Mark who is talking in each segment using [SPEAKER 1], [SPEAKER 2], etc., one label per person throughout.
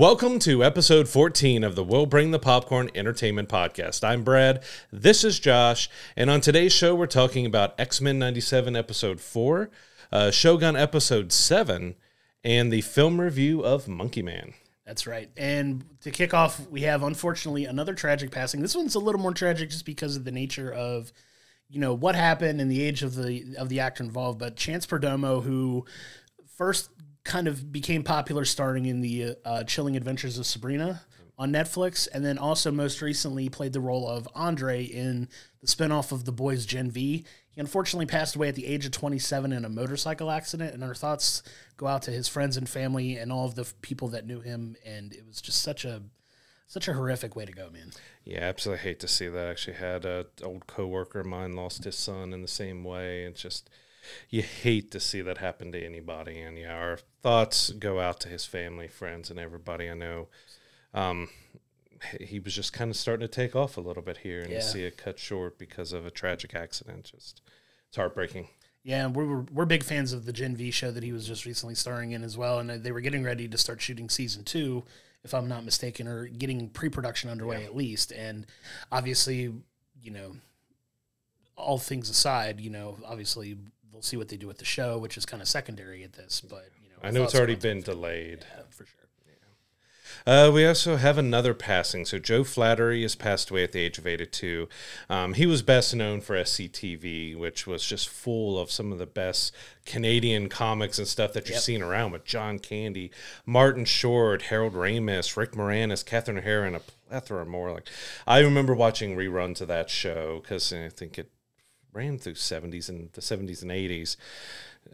[SPEAKER 1] Welcome to episode 14 of the We'll Bring the Popcorn Entertainment Podcast. I'm Brad, this is Josh, and on today's show we're talking about X-Men 97 episode 4, Shogun episode 7, and the film review of Monkey Man.
[SPEAKER 2] That's right. And to kick off, we have, unfortunately, another tragic passing. This one's a little more tragic just because of the nature of, what happened and the age of the actor involved. But Chance Perdomo, who first kind of became popular starring in the Chilling Adventures of Sabrina on Netflix, and then also most recently played the role of Andre in the spinoff of The Boys Gen V. He unfortunately passed away at the age of 27 in a motorcycle accident, and our thoughts go out to his friends and family and all of the people that knew him, and it was just such a horrific way to go, man.
[SPEAKER 1] Yeah, absolutely hate to see that. I actually had an old coworker of mine lost his son in the same way. It's just, you hate to see that happen to anybody, and yeah, our thoughts go out to his family, friends, and everybody. I know he was just kind of starting to take off a little bit here, and to see it cut short because of a tragic accident, it's heartbreaking.
[SPEAKER 2] Yeah, we're big fans of the Gen V show that he was just recently starring in as well, and they were getting ready to start shooting season 2, if I'm not mistaken, or getting pre-production underway at least. And obviously, all things aside, obviously we'll see what they do with the show, which is kind of secondary at this. But
[SPEAKER 1] I know it's already been delayed.
[SPEAKER 2] Yeah, for sure.
[SPEAKER 1] We also have another passing. So Joe Flaherty has passed away at the age of 82. He was best known for SCTV, which was just full of some of the best Canadian comics and stuff that you've seen around, with John Candy, Martin Short, Harold Ramis, Rick Moranis, Catherine O'Hara, and a plethora more. I remember watching reruns of that show because I think it ran through the 70s and 80s.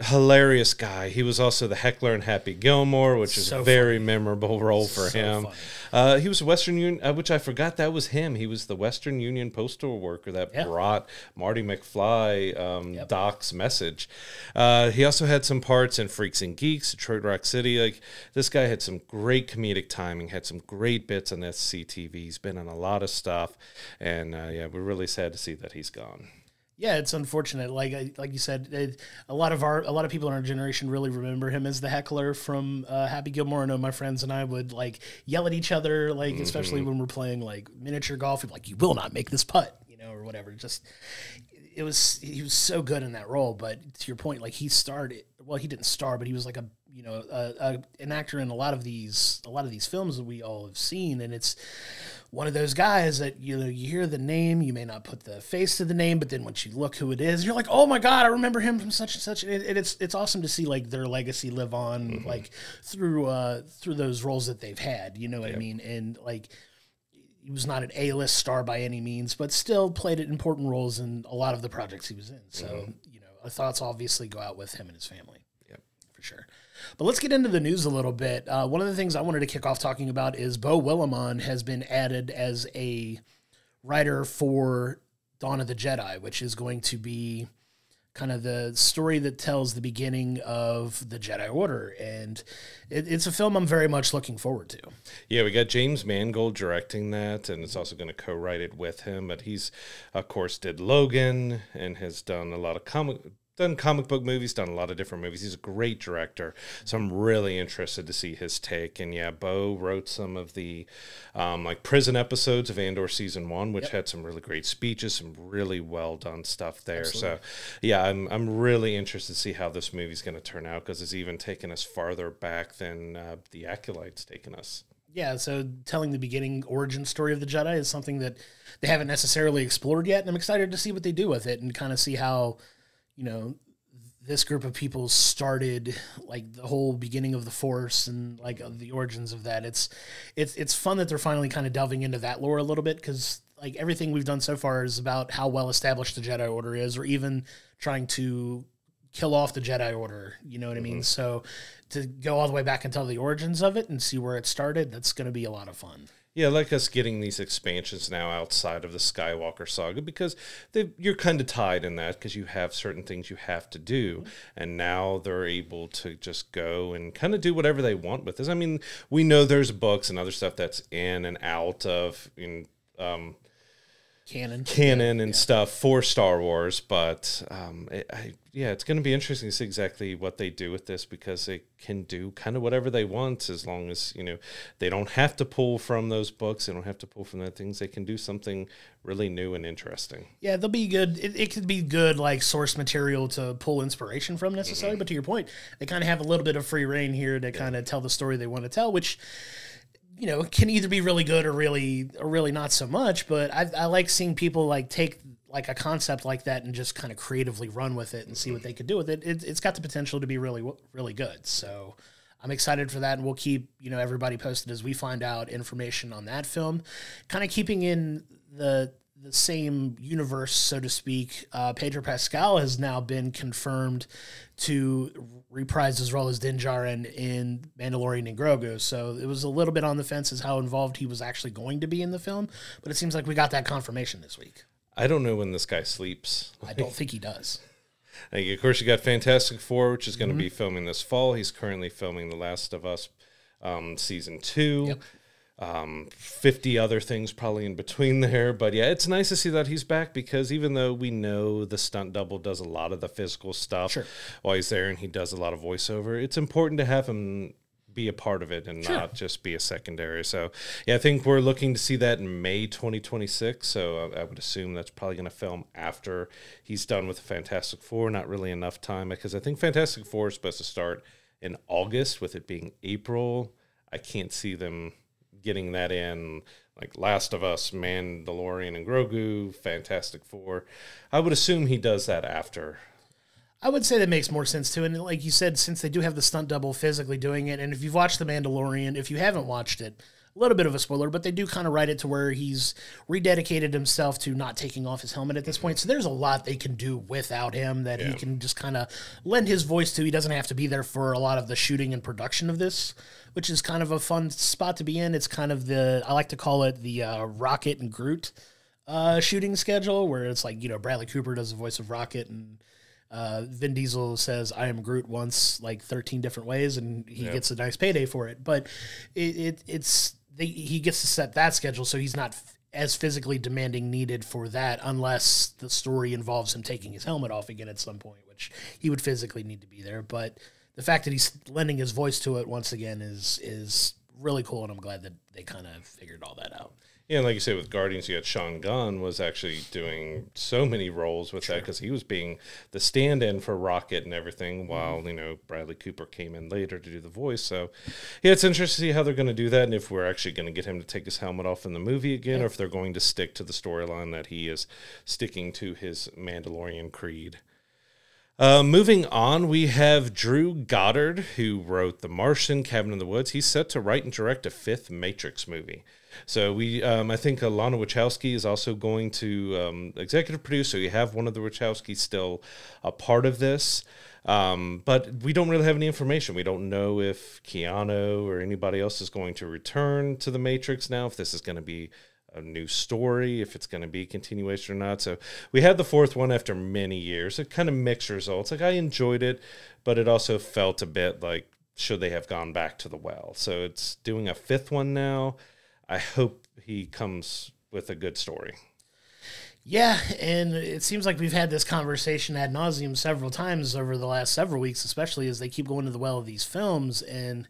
[SPEAKER 1] Hilarious guy. He was also the heckler in Happy Gilmore, which is a very memorable role for him. He was Western Union, which I forgot that was him. He was the Western Union postal worker that brought Marty McFly Doc's message. He also had some parts in Freaks and Geeks, Detroit Rock City. This guy had some great comedic timing, had some great bits on SCTV. He's been on a lot of stuff, and we're really sad to see that he's gone.
[SPEAKER 2] Yeah, it's unfortunate. Like you said, a lot of people in our generation really remember him as the heckler from Happy Gilmore. I know my friends and I would yell at each other, especially when we're playing miniature golf. We'd be like, "You will not make this putt," or whatever. He was so good in that role. But to your point, he started. Well, he didn't star, but he was an actor in a lot of these films that we all have seen, and it's one of those guys that you hear the name, you may not put the face to the name, but then once you look who it is, you're like, oh my god, I remember him from such and such. And it's awesome to see their legacy live on through those roles that they've had. You know what I mean? And he was not an A-list star by any means, but still played important roles in a lot of the projects he was in. So our thoughts obviously go out with him and his family. Yep, for sure. But let's get into the news a little bit. One of the things I wanted to kick off talking about is Beau Willimon has been added as a writer for Dawn of the Jedi, which is going to be kind of the story that tells the beginning of the Jedi Order. And it's a film I'm very much looking forward to. Yeah,
[SPEAKER 1] we got James Mangold directing that, and it's also going to co-write it with him. But he's, of course, did Logan and has done a lot of comic book movies, done a lot of different movies. He's a great director, so I'm really interested to see his take. And Beau wrote some of the prison episodes of Andor Season 1, which had some really great speeches, some really well done stuff there. Absolutely. So I'm really interested to see how this movie's going to turn out, because it's even taken us farther back than the Acolyte's taken us.
[SPEAKER 2] Yeah, so telling the beginning origin story of the Jedi is something that they haven't necessarily explored yet, and I'm excited to see what they do with it and kind of see how this group of people started, the whole beginning of the Force and the origins of that. It's fun that they're finally kind of delving into that lore a little bit, because everything we've done so far is about how well established the Jedi Order is, or even trying to kill off the Jedi Order. You know what I mean? So to go all the way back and tell the origins of it and see where it started, that's going to be a lot of fun.
[SPEAKER 1] Yeah, like us getting these expansions now outside of the Skywalker saga, because you're kind of tied in that, because you have certain things you have to do, and now they're able to just go and kind of do whatever they want with this. I mean, we know there's books and other stuff that's in and out of
[SPEAKER 2] canon
[SPEAKER 1] and stuff for Star Wars, but it's going to be interesting to see exactly what they do with this, because they can do kind of whatever they want, as long as, you know, they don't have to pull from those books, they don't have to pull from the things, they can do something really new and interesting.
[SPEAKER 2] Yeah, they'll be good. It could be good, like, source material to pull inspiration from necessarily, but to your point, they kind of have a little bit of free reign here to kind of tell the story they want to tell, which, you know, can either be really good or really not so much. But I like seeing people like take like a concept like that and just kind of creatively run with it and see what they could do with it. It's got the potential to be really good. So I'm excited for that, and we'll keep, you know, everybody posted as we find out information on that film. Kind of keeping in the same universe, so to speak, Pedro Pascal has now been confirmed to reprise his role as Din Djarin in Mandalorian and Grogu. So it was a little bit on the fence as how involved he was actually going to be in the film, but it seems like we got that confirmation this week.
[SPEAKER 1] I don't know when this guy sleeps.
[SPEAKER 2] I don't think he does.
[SPEAKER 1] Of course, you got Fantastic Four, which is going to be filming this fall. He's currently filming The Last of Us season 2.
[SPEAKER 2] Yep.
[SPEAKER 1] 50 other things probably in between there, but yeah, it's nice to see that he's back, because even though we know the stunt double does a lot of the physical stuff while he's there, and he does a lot of voiceover, it's important to have him be a part of it and not just be a secondary. So yeah, I think we're looking to see that in May 2026. So I would assume that's probably going to film after he's done with the Fantastic Four. Not really enough time, because I think Fantastic Four is supposed to start in August, with it being April. I can't see them getting that in, like Last of Us, Mandalorian and Grogu, Fantastic Four. I would assume he does that after.
[SPEAKER 2] I would say that makes more sense too. And like you said, since they do have the stunt double physically doing it, and if you've watched The Mandalorian, if you haven't watched it, a little bit of a spoiler, but they do kind of write it to where he's rededicated himself to not taking off his helmet at this point. So there's a lot they can do without him that he can just kind of lend his voice to. He doesn't have to be there for a lot of the shooting and production of this, which is kind of a fun spot to be in. It's kind of I like to call it the Rocket and Groot shooting schedule, where it's like, you know, Bradley Cooper does the voice of Rocket, and Vin Diesel says "I am Groot" once, like 13 different ways, and he gets a nice payday for it. But he gets to set that schedule, so he's not as physically demanding needed for that, unless the story involves him taking his helmet off again at some point, which he would physically need to be there. But the fact that he's lending his voice to it once again is really cool, and I'm glad that they kind of figured all that out.
[SPEAKER 1] Yeah, and like you say, with Guardians, you got Shogun was actually doing so many roles with that, because he was being the stand-in for Rocket and everything, while, you know, Bradley Cooper came in later to do the voice. So, yeah, it's interesting to see how they're going to do that, and if we're actually going to get him to take his helmet off in the movie again, or if they're going to stick to the storyline that he is sticking to his Mandalorian creed. Moving on, we have Drew Goddard, who wrote The Martian, Cabin in the Woods. He's set to write and direct a 5th Matrix movie. So I think Lana Wachowski is also going to executive produce. So you have one of the Wachowskis still a part of this. But we don't really have any information. We don't know if Keanu or anybody else is going to return to the Matrix now, if this is going to be a new story, if it's going to be a continuation or not. So we had the 4th one after many years. It kind of mixed results. Like, I enjoyed it, but it also felt a bit like, should they have gone back to the well? So it's doing a 5th one now. I hope he comes with a good story.
[SPEAKER 2] Yeah, and it seems like we've had this conversation ad nauseum several times over the last several weeks, especially as they keep going to the well of these films. And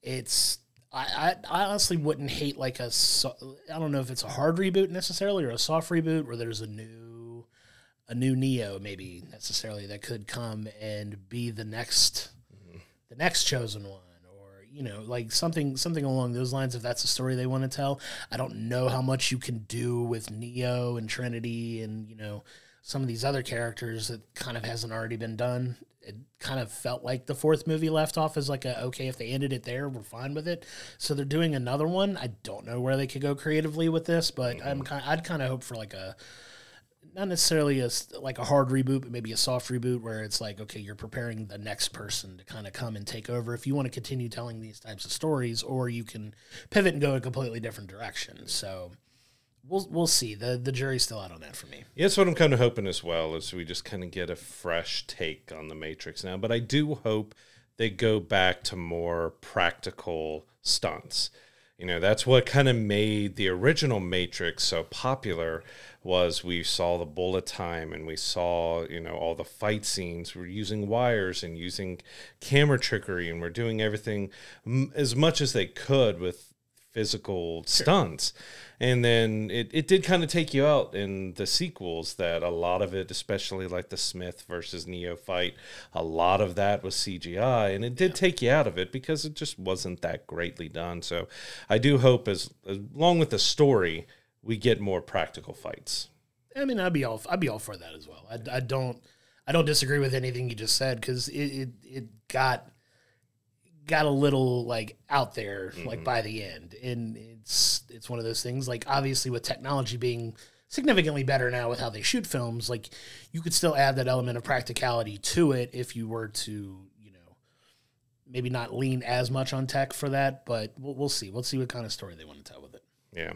[SPEAKER 2] it's, I honestly wouldn't hate like I don't know if it's a hard reboot necessarily, or a soft reboot where there's a new Neo maybe necessarily that could come and be the next chosen one. You know, like something along those lines, if that's a story they want to tell. I don't know how much you can do with Neo and Trinity and, you know, some of these other characters that kind of hasn't already been done. It kind of felt like the 4th movie left off as like okay, if they ended it there, we're fine with it. So they're doing another one. I don't know where they could go creatively with this, but I'd kind of hope for like not necessarily like a hard reboot, but maybe a soft reboot where it's like, okay, you're preparing the next person to kind of come and take over if you want to continue telling these types of stories, or you can pivot and go a completely different direction. So we'll see. The jury's still out on that for me.
[SPEAKER 1] Yeah, that's what I'm kind of hoping as well, is we just kind of get a fresh take on the Matrix now. But I do hope they go back to more practical stunts. You know, that's what kind of made the original Matrix so popular, was we saw the bullet time and we saw, you know, all the fight scenes. We're using wires and using camera trickery, and we're doing everything as much as they could with physical stunts. And then it did kind of take you out in the sequels, that a lot of it, especially like the Smith versus Neo fight, a lot of that was CGI, and it did take you out of it because it just wasn't that greatly done. So I do hope, as along with the story, we get more practical fights.
[SPEAKER 2] I mean, I'd be all for that as well. I don't disagree with anything you just said, because it got a little like out there like by the end, and it's one of those things, like, obviously with technology being significantly better now with how they shoot films, like, you could still add that element of practicality to it if you were to, you know, maybe not lean as much on tech for that, but we'll see what kind of story they want to tell with it.
[SPEAKER 1] Yeah.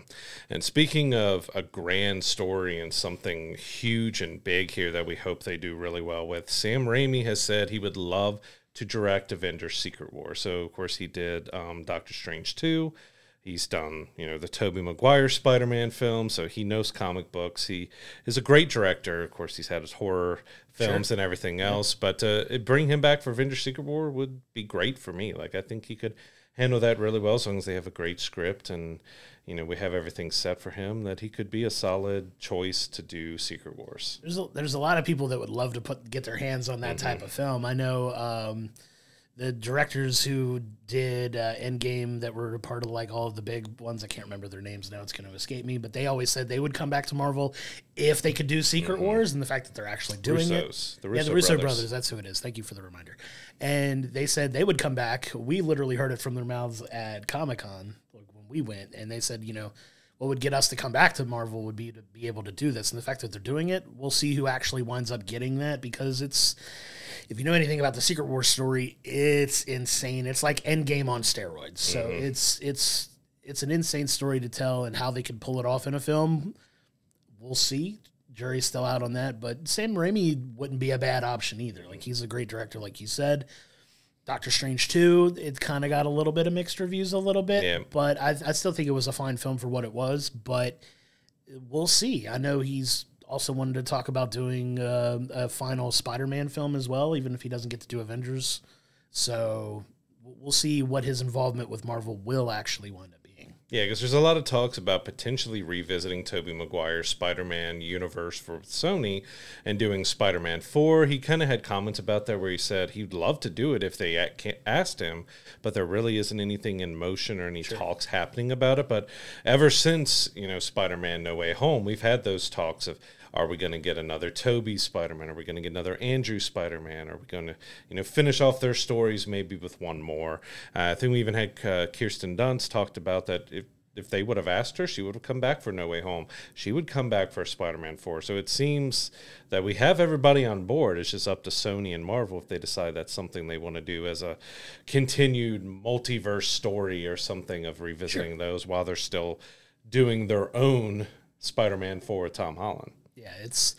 [SPEAKER 1] And speaking of a grand story and something huge and big here that we hope they do really well with, Sam Raimi has said he would love to direct Avengers Secret War. So, of course, he did Doctor Strange 2. He's done, you know, the Tobey Maguire Spider-Man film, so he knows comic books. He is a great director. Of course, he's had his horror films and everything else. But bring him back for Avengers Secret War would be great for me. Like, I think he could handle that really well, as long as they have a great script and, you know, we have everything set for him, that he could be a solid choice to do Secret Wars.
[SPEAKER 2] There's a lot of people that would love to get their hands on that type of film. I know the directors who did Endgame, that were a part of like all of the big ones. I can't remember their names now; it's going to escape me. But they always said they would come back to Marvel if they could do Secret Wars, and the fact that they're actually doing
[SPEAKER 1] the
[SPEAKER 2] Russo brothers. That's who it is. Thank you for the reminder. And they said they would come back. We literally heard it from their mouths at Comic-Con when we went, and they said, you know, what would get us to come back to Marvel would be to be able to do this. And the fact that they're doing it, we'll see who actually winds up getting that, because it's, if you know anything about the Secret Wars story, it's insane. It's like Endgame on steroids. So it's an insane story to tell, and how they could pull it off in a film, we'll see. Jury's still out on that, but Sam Raimi wouldn't be a bad option either. Like, he's a great director, like you said. Doctor Strange 2, it kind of got a little bit of mixed reviews but I still think it was a fine film for what it was, but we'll see. I know he's also wanted to talk about doing a final Spider-Man film as well, even if he doesn't get to do Avengers. So we'll see what his involvement with Marvel will actually wind up being.
[SPEAKER 1] Yeah, because there's a lot of talks about potentially revisiting Tobey Maguire's Spider-Man universe for Sony and doing Spider-Man 4. He kind of had comments about that where he said he'd love to do it if they asked him, but there really isn't anything in motion or any talks happening about it. But ever since, you know, Spider-Man No Way Home, we've had those talks of, are we going to get another Tobey Spider-Man? Are we going to get another Andrew Spider-Man? Are we going to, you know, finish off their stories maybe with one more? I think we even had Kirsten Dunst talked about that. If they would have asked her, she would have come back for No Way Home. She would come back for Spider-Man 4. So it seems that we have everybody on board. It's just up to Sony and Marvel if they decide that's something they want to do as a continued multiverse story or something, of revisiting those while they're still doing their own Spider-Man 4 with Tom Holland.
[SPEAKER 2] Yeah, it's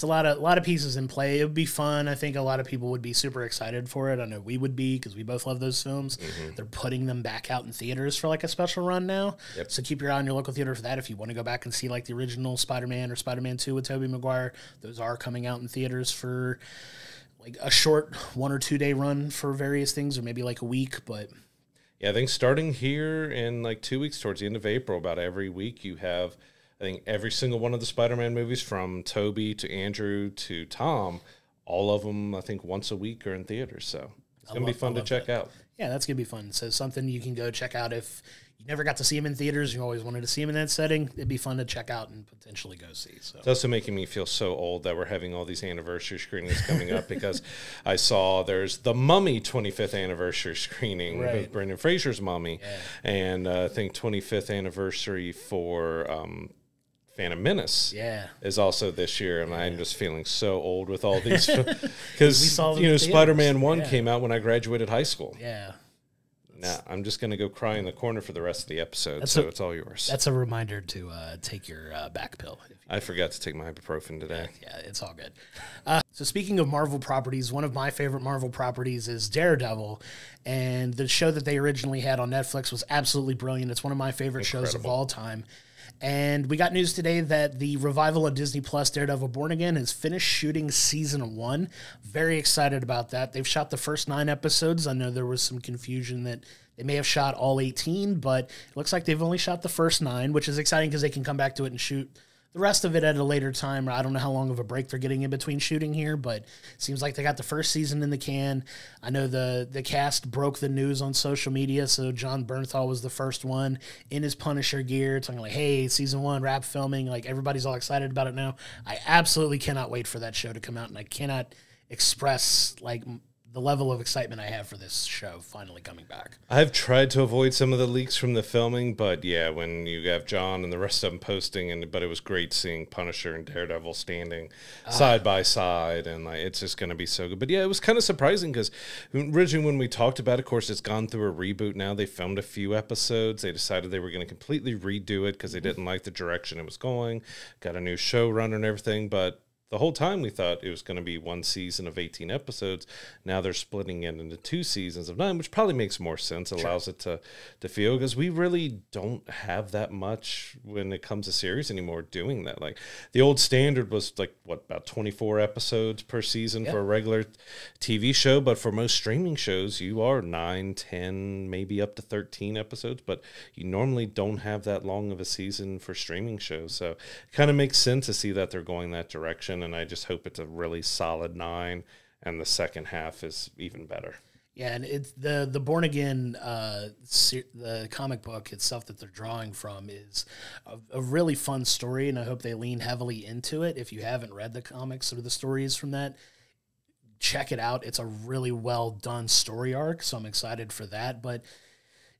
[SPEAKER 2] a lot of pieces in play. It would be fun. I think a lot of people would be super excited for it. I know we would be, because we both love those films. They're putting them back out in theaters for like a special run now. So keep your eye on your local theater for that. If you want to go back and see like the original Spider-Man or Spider-Man 2 with Tobey Maguire, those are coming out in theaters for like a short 1 or 2 day run for various things, or maybe like a week. But
[SPEAKER 1] yeah, I think starting here in like 2 weeks, towards the end of April, about every week you have, I think, every single one of the Spider-Man movies, from Tobey to Andrew to Tom, all of them, I think, once a week are in theaters. So it's going to be fun to check out.
[SPEAKER 2] Yeah, that's going to be fun. So something you can go check out if you never got to see him in theaters, you always wanted to see him in that setting, it'd be fun to check out and potentially go see. So
[SPEAKER 1] it's also making me feel so old that we're having all these anniversary screenings coming up, because I saw there's the Mummy 25th anniversary screening with Brendan Fraser's Mummy, and I think 25th anniversary for Phantom Menace is also this year, and I'm just feeling so old with all these, because you know, Spider-Man 1 came out when I graduated high school. Nah, I'm just going to go cry in the corner for the rest of the episode, so it's all yours.
[SPEAKER 2] That's a reminder to take your back pill.
[SPEAKER 1] I forgot to take my ibuprofen today.
[SPEAKER 2] Yeah, it's all good. So speaking of Marvel properties, one of my favorite Marvel properties is Daredevil, and the show that they originally had on Netflix was absolutely brilliant. It's one of my favorite shows of all time. And we got news today that the revival of Disney Plus Daredevil Born Again has finished shooting season 1. Very excited about that. They've shot the first 9 episodes. I know there was some confusion that they may have shot all 18, but it looks like they've only shot the first 9, which is exciting because they can come back to it and shoot the rest of it at a later time. I don't know how long of a break they're getting in between shooting here, but it seems like they got the first season in the can. I know the cast broke the news on social media, so John Bernthal was the first one in his Punisher gear, talking like, hey, season 1, wrap filming. Like, everybody's all excited about it now. I absolutely cannot wait for that show to come out, and I cannot express, like, the level of excitement I have for this show finally coming back.
[SPEAKER 1] I've tried to avoid some of the leaks from the filming, but yeah, when you have John and the rest of them posting, but it was great seeing Punisher and Daredevil standing side by side, and like it's just going to be so good. But yeah, it was kind of surprising because originally when we talked about it, of course, it's gone through a reboot now. They filmed a few episodes. They decided they were going to completely redo it because they didn't like the direction it was going. Got a new showrunner and everything, but the whole time we thought it was going to be one season of 18 episodes. Now they're splitting it into 2 seasons of 9, which probably makes more sense. It allows it to feel, because we really don't have that much when it comes to series anymore doing that. Like the old standard was like, what, about 24 episodes per season for a regular TV show. But for most streaming shows, you are 9, 10, maybe up to 13 episodes. But you normally don't have that long of a season for streaming shows. So it kind of makes sense to see that they're going that direction. And I just hope it's a really solid 9, and the second half is even better.
[SPEAKER 2] Yeah, and it's the Born Again, the comic book itself that they're drawing from is a really fun story, and I hope they lean heavily into it. If you haven't read the comics or the stories from that, check it out. It's a really well done story arc, so I'm excited for that. But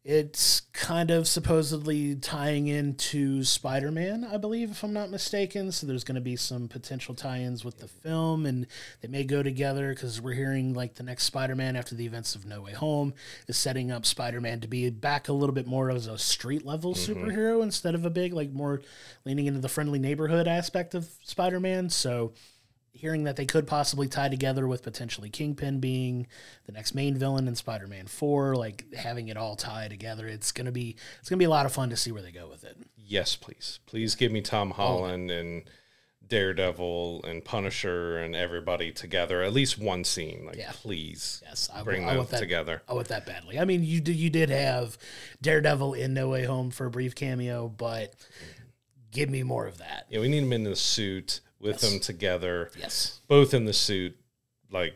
[SPEAKER 2] it's kind of supposedly tying into Spider-Man, I believe, if I'm not mistaken. So there's going to be some potential tie-ins with the film, and they may go together because we're hearing like the next Spider-Man after the events of No Way Home is setting up Spider-Man to be back a little bit more as a street-level superhero instead of a big, like more leaning into the friendly neighborhood aspect of Spider-Man. So hearing that they could possibly tie together with potentially Kingpin being the next main villain in Spider-Man 4, like having it all tie together, it's gonna be a lot of fun to see where they go with it.
[SPEAKER 1] Yes, please give me Tom Holland and Daredevil and Punisher and everybody together, at least one scene. Like, please, bring them together.
[SPEAKER 2] I want that badly. I mean, you did have Daredevil in No Way Home for a brief cameo, but give me more of that.
[SPEAKER 1] Yeah, we need him in the suit with them together.
[SPEAKER 2] Yes.
[SPEAKER 1] Both in the suit. Like,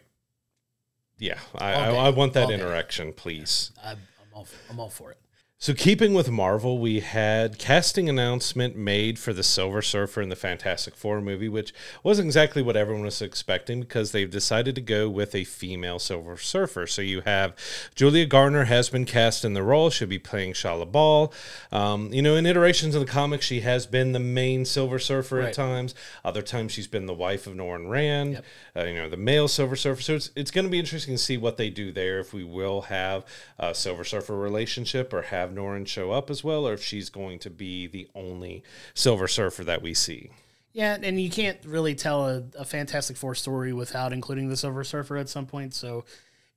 [SPEAKER 1] yeah, I want that interaction, please.
[SPEAKER 2] I'm all for it.
[SPEAKER 1] So keeping with Marvel, we had casting announcement made for the Silver Surfer in the Fantastic Four movie, which wasn't exactly what everyone was expecting because they've decided to go with a female Silver Surfer. So you have Julia Garner has been cast in the role. She'll be playing Shala Bal. In iterations of the comics, she has been the main Silver Surfer at times. Other times she's been the wife of Norrin Rand, the male Silver Surfer. So it's going to be interesting to see what they do there, if we will have a Silver Surfer relationship or have Norrin show up as well, or if she's going to be the only Silver Surfer that we see.
[SPEAKER 2] Yeah, and you can't really tell a Fantastic Four story without including the Silver Surfer at some point, so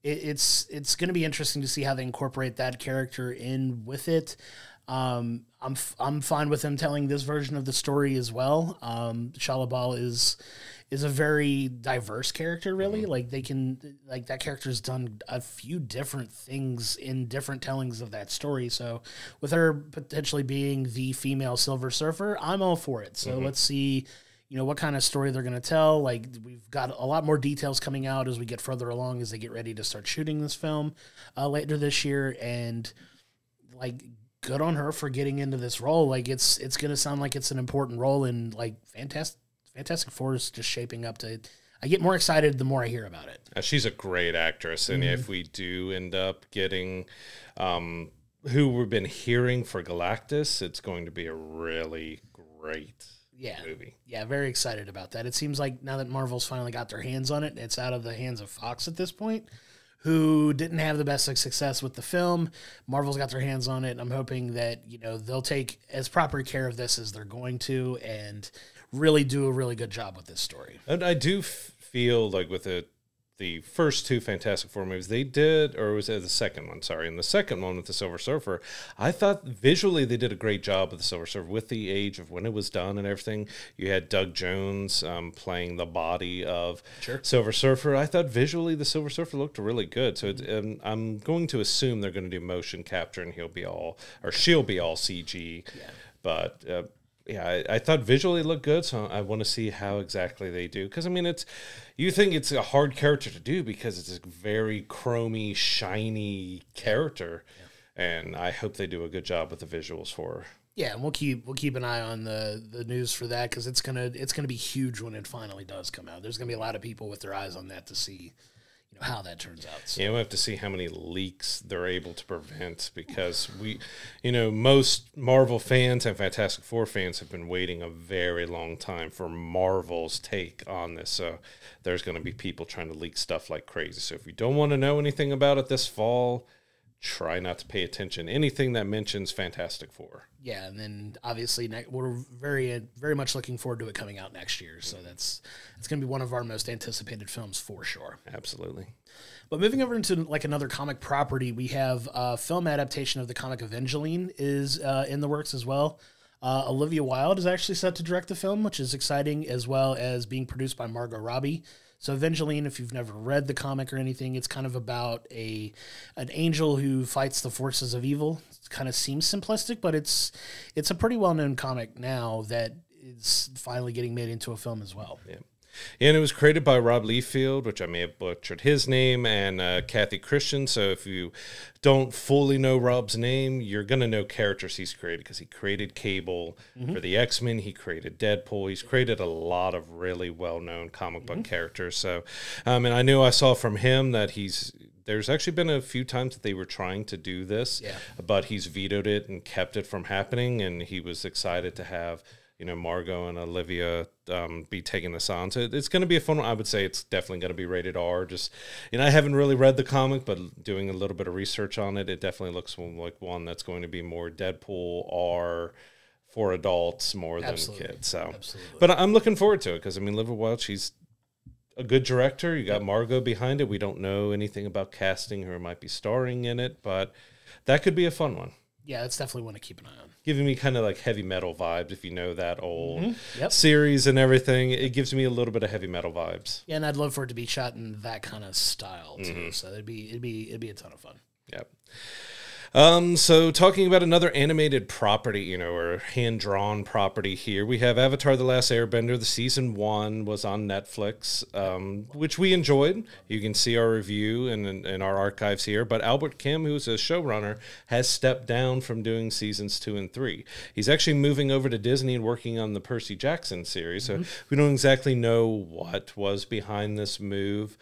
[SPEAKER 2] it's going to be interesting to see how they incorporate that character in with it. I'm fine with them telling this version of the story as well. Shala Bal is a very diverse character, really. Like that character's done a few different things in different tellings of that story. So with her potentially being the female Silver Surfer, I'm all for it. So let's see, what kind of story they're going to tell. Like, we've got a lot more details coming out as we get further along, as they get ready to start shooting this film later this year. And like, good on her for getting into this role. Like, it's going to sound like it's an important role, and like Fantastic Four is just shaping up to. I get more excited the more I hear about it.
[SPEAKER 1] She's a great actress, and if we do end up getting who we've been hearing for Galactus, it's going to be a really great movie.
[SPEAKER 2] Yeah, very excited about that. It seems like now that Marvel's finally got their hands on it, it's out of the hands of Fox at this point, who didn't have the best of success with the film. Marvel's got their hands on it, and I'm hoping that, you know, they'll take as proper care of this as they're going to and really do a really good job with this story.
[SPEAKER 1] And I do feel like with the first two Fantastic Four movies they did, or was it the second one? Sorry, in the second one with the Silver Surfer, I thought visually they did a great job with the Silver Surfer, with the age of when it was done and everything. You had Doug Jones playing the body of Silver Surfer. I thought visually the Silver Surfer looked really good. So I'm going to assume they're going to do motion capture and she'll be all CG. Yeah. But yeah, I thought visually it looked good, so I want to see how exactly they do. Because, I mean, you think it's a hard character to do because it's a very chromy, shiny character. Yeah. And I hope they do a good job with the visuals for her.
[SPEAKER 2] Yeah, and we'll keep an eye on the news for that, because it's gonna be huge when it finally does come out. There's gonna be a lot of people with their eyes on that to see, you know, how that turns out. So.
[SPEAKER 1] Yeah, we'll have to see how many leaks they're able to prevent, because most Marvel fans and Fantastic Four fans have been waiting a very long time for Marvel's take on this. So there's going to be people trying to leak stuff like crazy. So if you don't want to know anything about it this fall, try not to pay attention. Anything that mentions Fantastic Four.
[SPEAKER 2] Yeah, and then obviously we're very, very much looking forward to it coming out next year. So it's going to be one of our most anticipated films for sure.
[SPEAKER 1] Absolutely.
[SPEAKER 2] But moving over into like another comic property, we have a film adaptation of the comic Avengelyne is in the works as well. Olivia Wilde is actually set to direct the film, which is exciting, as well as being produced by Margot Robbie. So Avengelyne, if you've never read the comic or anything, it's kind of about an angel who fights the forces of evil. It kind of seems simplistic, but it's a pretty well-known comic now that is finally getting made into a film as well.
[SPEAKER 1] Yeah. And it was created by Rob Liefeld, which I may have butchered his name, and Kathy Christian. So if you don't fully know Rob's name, you're going to know characters he's created, because he created Cable for the X-Men. He created Deadpool. He's created a lot of really well-known comic book characters. So, and I knew I saw from him that there's actually been a few times that they were trying to do this, but he's vetoed it and kept it from happening. And he was excited to have Margot and Olivia be taking this on. So it's going to be a fun one. I would say it's definitely going to be rated R. Just, I haven't really read the comic, but doing a little bit of research on it, it definitely looks like one that's going to be more Deadpool R for adults more than kids. So, but I'm looking forward to it, because, Olivia Wilde, she's a good director. You got Margot behind it. We don't know anything about casting her, might be starring in it, but that could be a fun one.
[SPEAKER 2] Yeah, it's definitely one to keep an eye on.
[SPEAKER 1] Giving me kind of like heavy metal vibes, if you know that old series and everything. It gives me a little bit of heavy metal vibes.
[SPEAKER 2] Yeah, and I'd love for it to be shot in that kind of style too. So it'd be a ton of fun.
[SPEAKER 1] Yep. So talking about another animated property, or hand-drawn property here, we have Avatar: The Last Airbender. The season 1 was on Netflix, which we enjoyed. You can see our review in our archives here. But Albert Kim, who's a showrunner, has stepped down from doing seasons 2 and 3. He's actually moving over to Disney and working on the Percy Jackson series. So we don't exactly know what was behind this move.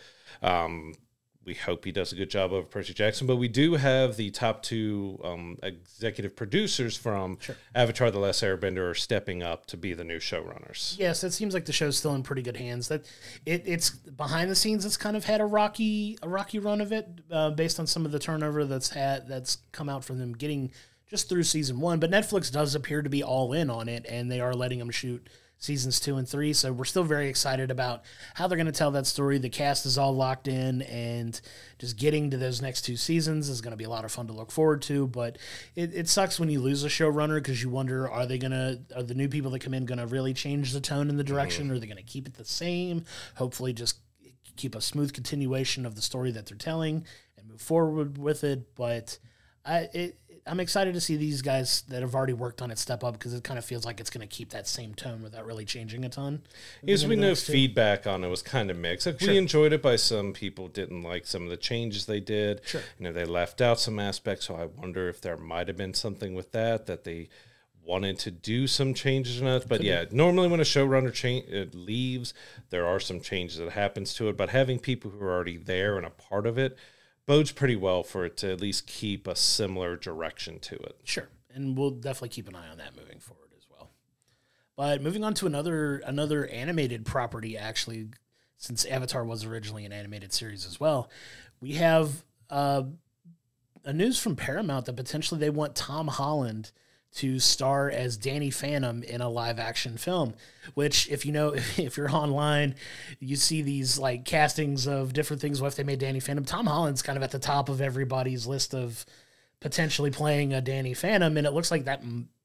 [SPEAKER 1] We hope he does a good job over Percy Jackson, but we do have the top 2 executive producers from Avatar: The Last Airbender are stepping up to be the new showrunners.
[SPEAKER 2] Yes, it seems like the show's still in pretty good hands. That it's behind the scenes. It's kind of had a rocky run of it, based on some of the turnover that's come out from them getting just through season 1. But Netflix does appear to be all in on it, and they are letting them shoot seasons 2 and 3. So we're still very excited about how they're going to tell that story. The cast is all locked in, and just getting to those next 2 seasons is going to be a lot of fun to look forward to. But it sucks when you lose a showrunner, because you wonder, are the new people that come in going to really change the tone and the direction? Or are they going to keep it the same? Hopefully just keep a smooth continuation of the story that they're telling and move forward with it. But I'm excited to see these guys that have already worked on it step up, because it kind of feels like it's going to keep that same tone without really changing a ton.
[SPEAKER 1] Yes, we know feedback on it was kind of mixed. Like, we enjoyed it, by some people didn't like some of the changes they did. Sure. They left out some aspects, so I wonder if there might have been something with that they wanted to do some changes or not. But normally when a showrunner leaves, there are some changes that happens to it. But having people who are already there and a part of it bodes pretty well for it to at least keep a similar direction to it.
[SPEAKER 2] Sure, and we'll definitely keep an eye on that moving forward as well. But moving on to another animated property, actually, since Avatar was originally an animated series as well. We have a news from Paramount that potentially they want Tom Holland to star as Danny Phantom in a live action film, which if you're online, you see these like castings of different things. What if they made Danny Phantom? Tom Holland's kind of at the top of everybody's list of potentially playing a Danny Phantom, and it looks like that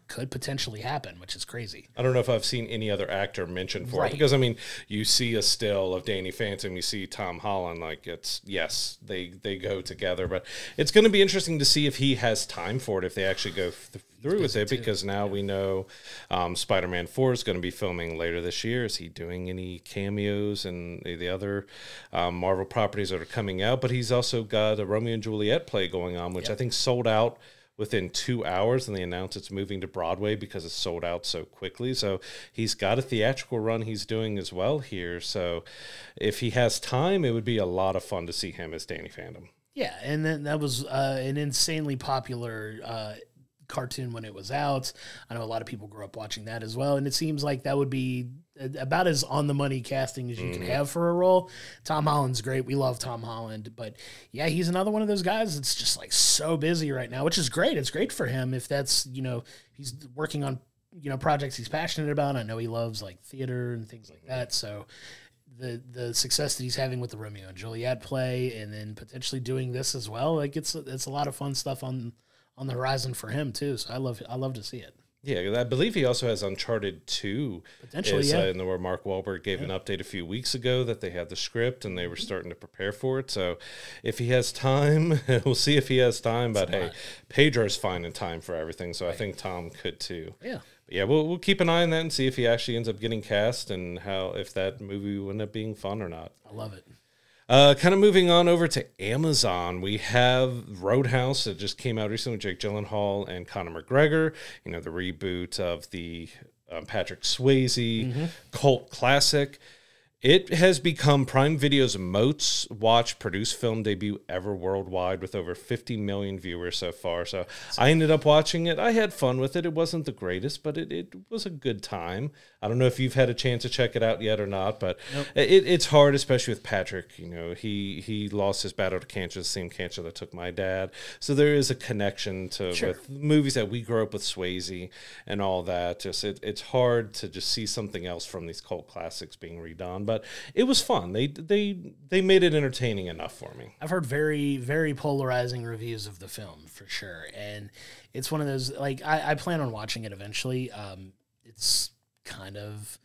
[SPEAKER 2] could potentially happen, which is crazy.
[SPEAKER 1] I don't know if I've seen any other actor mentioned for it, because I mean, you see a still of Danny Phantom, you see Tom Holland, like they go together, but it's going to be interesting to see if he has time for it, if they actually go through with it, because now we know Spider-Man 4 is going to be filming later this year. Is he doing any cameos and the other Marvel properties that are coming out? But he's also got a Romeo and Juliet play going on, which I think sold out within 2 hours, and they announced it's moving to Broadway because it's sold out so quickly. So he's got a theatrical run he's doing as well here. So if he has time, it would be a lot of fun to see him as Danny Phantom.
[SPEAKER 2] Yeah, and then that was an insanely popular cartoon when it was out. I know a lot of people grew up watching that as well, and it seems like that would be about as on the money casting as you can have for a role. Tom Holland's great. We love Tom Holland, but yeah, he's another one of those guys that's just like so busy right now, which is great. It's great for him if that's, he's working on, projects he's passionate about. I know he loves like theater and things like that. So the success that he's having with the Romeo and Juliet play, and then potentially doing this as well, like it's a lot of fun stuff on the horizon for him too. So I love to see it.
[SPEAKER 1] Yeah, I believe he also has Uncharted 2.
[SPEAKER 2] Potentially,
[SPEAKER 1] in the where Mark Wahlberg gave an update a few weeks ago that they had the script and they were starting to prepare for it. So if he has time, we'll see if he has time. But hey, Pedro's finding time for everything, so I think Tom could too.
[SPEAKER 2] Yeah.
[SPEAKER 1] But yeah, we'll keep an eye on that and see if he actually ends up getting cast and if that movie will end up being fun or not.
[SPEAKER 2] I love it.
[SPEAKER 1] Kind of moving on over to Amazon, we have Roadhouse that just came out recently with Jake Gyllenhaal and Conor McGregor. The reboot of the Patrick Swayze cult classic. It has become Prime Video's most watched produced film debut ever worldwide, with over 50 million viewers so far. So I ended up watching it. I had fun with it. It wasn't the greatest, but it was a good time. I don't know if you've had a chance to check it out yet or not, but it's hard, especially with Patrick. He lost his battle to cancer, the same cancer that took my dad. So there is a connection with movies that we grew up with, Swayze and all that. Just it's hard to just see something else from these cult classics being redone. But it was fun. They made it entertaining enough for me.
[SPEAKER 2] I've heard very, very polarizing reviews of the film for sure, and it's one of those, like, I plan on watching it eventually. It's kind of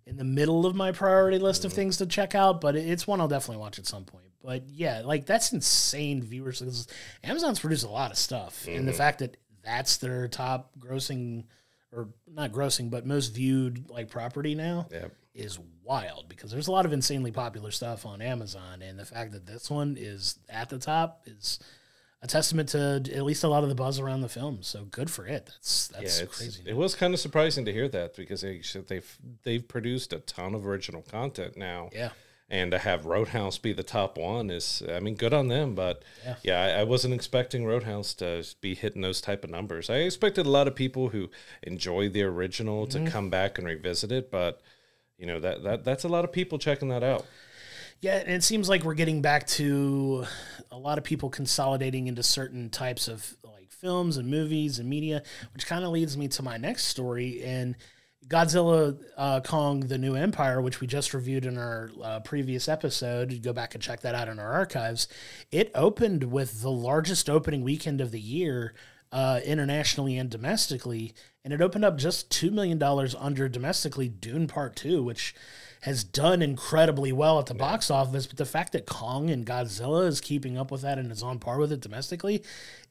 [SPEAKER 2] in the middle of my priority list of things to check out, but it's one I'll definitely watch at some point. But yeah, like, that's insane viewers. Amazon's produced a lot of stuff, and the fact that that's their top grossing, or not grossing, but most viewed like property now. Yep. Is wild, because there's a lot of insanely popular stuff on Amazon, and the fact that this one is at the top is a testament to at least a lot of the buzz around the film. So good for it. That's crazy.
[SPEAKER 1] It was kind of surprising to hear that, because they've produced a ton of original content now.
[SPEAKER 2] Yeah.
[SPEAKER 1] And to have Roadhouse be the top one is, I mean, good on them. But I wasn't expecting Roadhouse to be hitting those type of numbers. I expected a lot of people who enjoy the original to come back and revisit it, but that's a lot of people checking that out.
[SPEAKER 2] Yeah, and it seems like we're getting back to a lot of people consolidating into certain types of like films and movies and media, which kind of leads me to my next story. And Godzilla Kong, The New Empire, which we just reviewed in our previous episode, you go back and check that out in our archives. It opened with the largest opening weekend of the year, internationally and domestically, and it opened up just $2 million under domestically Dune Part 2, which has done incredibly well at the box office. But the fact that Kong and Godzilla is keeping up with that and is on par with it domestically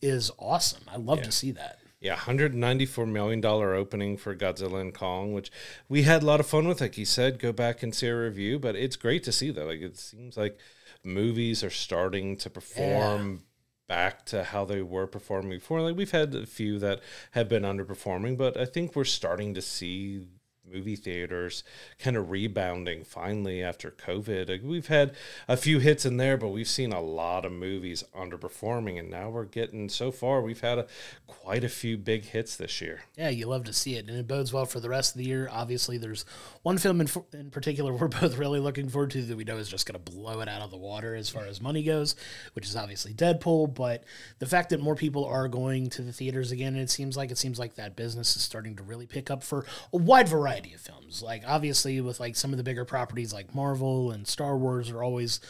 [SPEAKER 2] is awesome. I love to see that.
[SPEAKER 1] Yeah, $194 million opening for Godzilla and Kong, which we had a lot of fun with. Like you said, go back and see a review, but it's great to see that. Like, it seems like movies are starting to perform back to how they were performing before. Like, we've had a few that have been underperforming, but I think we're starting to see movie theaters kind of rebounding finally after COVID. Like, we've had a few hits in there, but we've seen a lot of movies underperforming, and now we're getting, so far, we've had quite a few big hits this year.
[SPEAKER 2] Yeah, you love to see it, and it bodes well for the rest of the year. Obviously, there's one film in particular we're both really looking forward to that we know is just going to blow it out of the water as far as money goes, which is obviously Deadpool. But the fact that more people are going to the theaters again, and it seems like that business is starting to really pick up for a wide variety of films. Like, obviously, with like some of the bigger properties like Marvel and Star Wars are always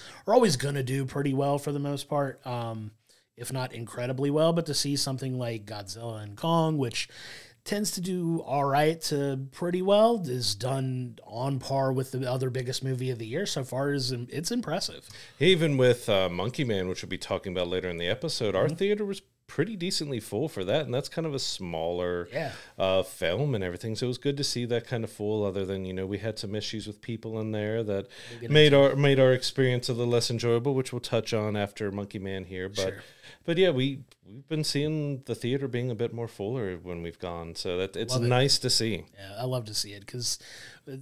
[SPEAKER 2] going to do pretty well for the most part, if not incredibly well. But to see something like Godzilla and Kong, which tends to do all right to pretty well, is done on par with the other biggest movie of the year so far, it's impressive.
[SPEAKER 1] Even with Monkey Man, which we'll be talking about later in the episode, our theater was pretty decently full for that, and that's kind of a smaller film and everything, so it was good to see that kind of full, other than, you know, we had some issues with people in there that made our experience a little less enjoyable, which we'll touch on after Monkey Man here. But yeah, we've been seeing the theater being a bit more fuller when we've gone, so that it's nice to see.
[SPEAKER 2] Yeah, I love to see it, because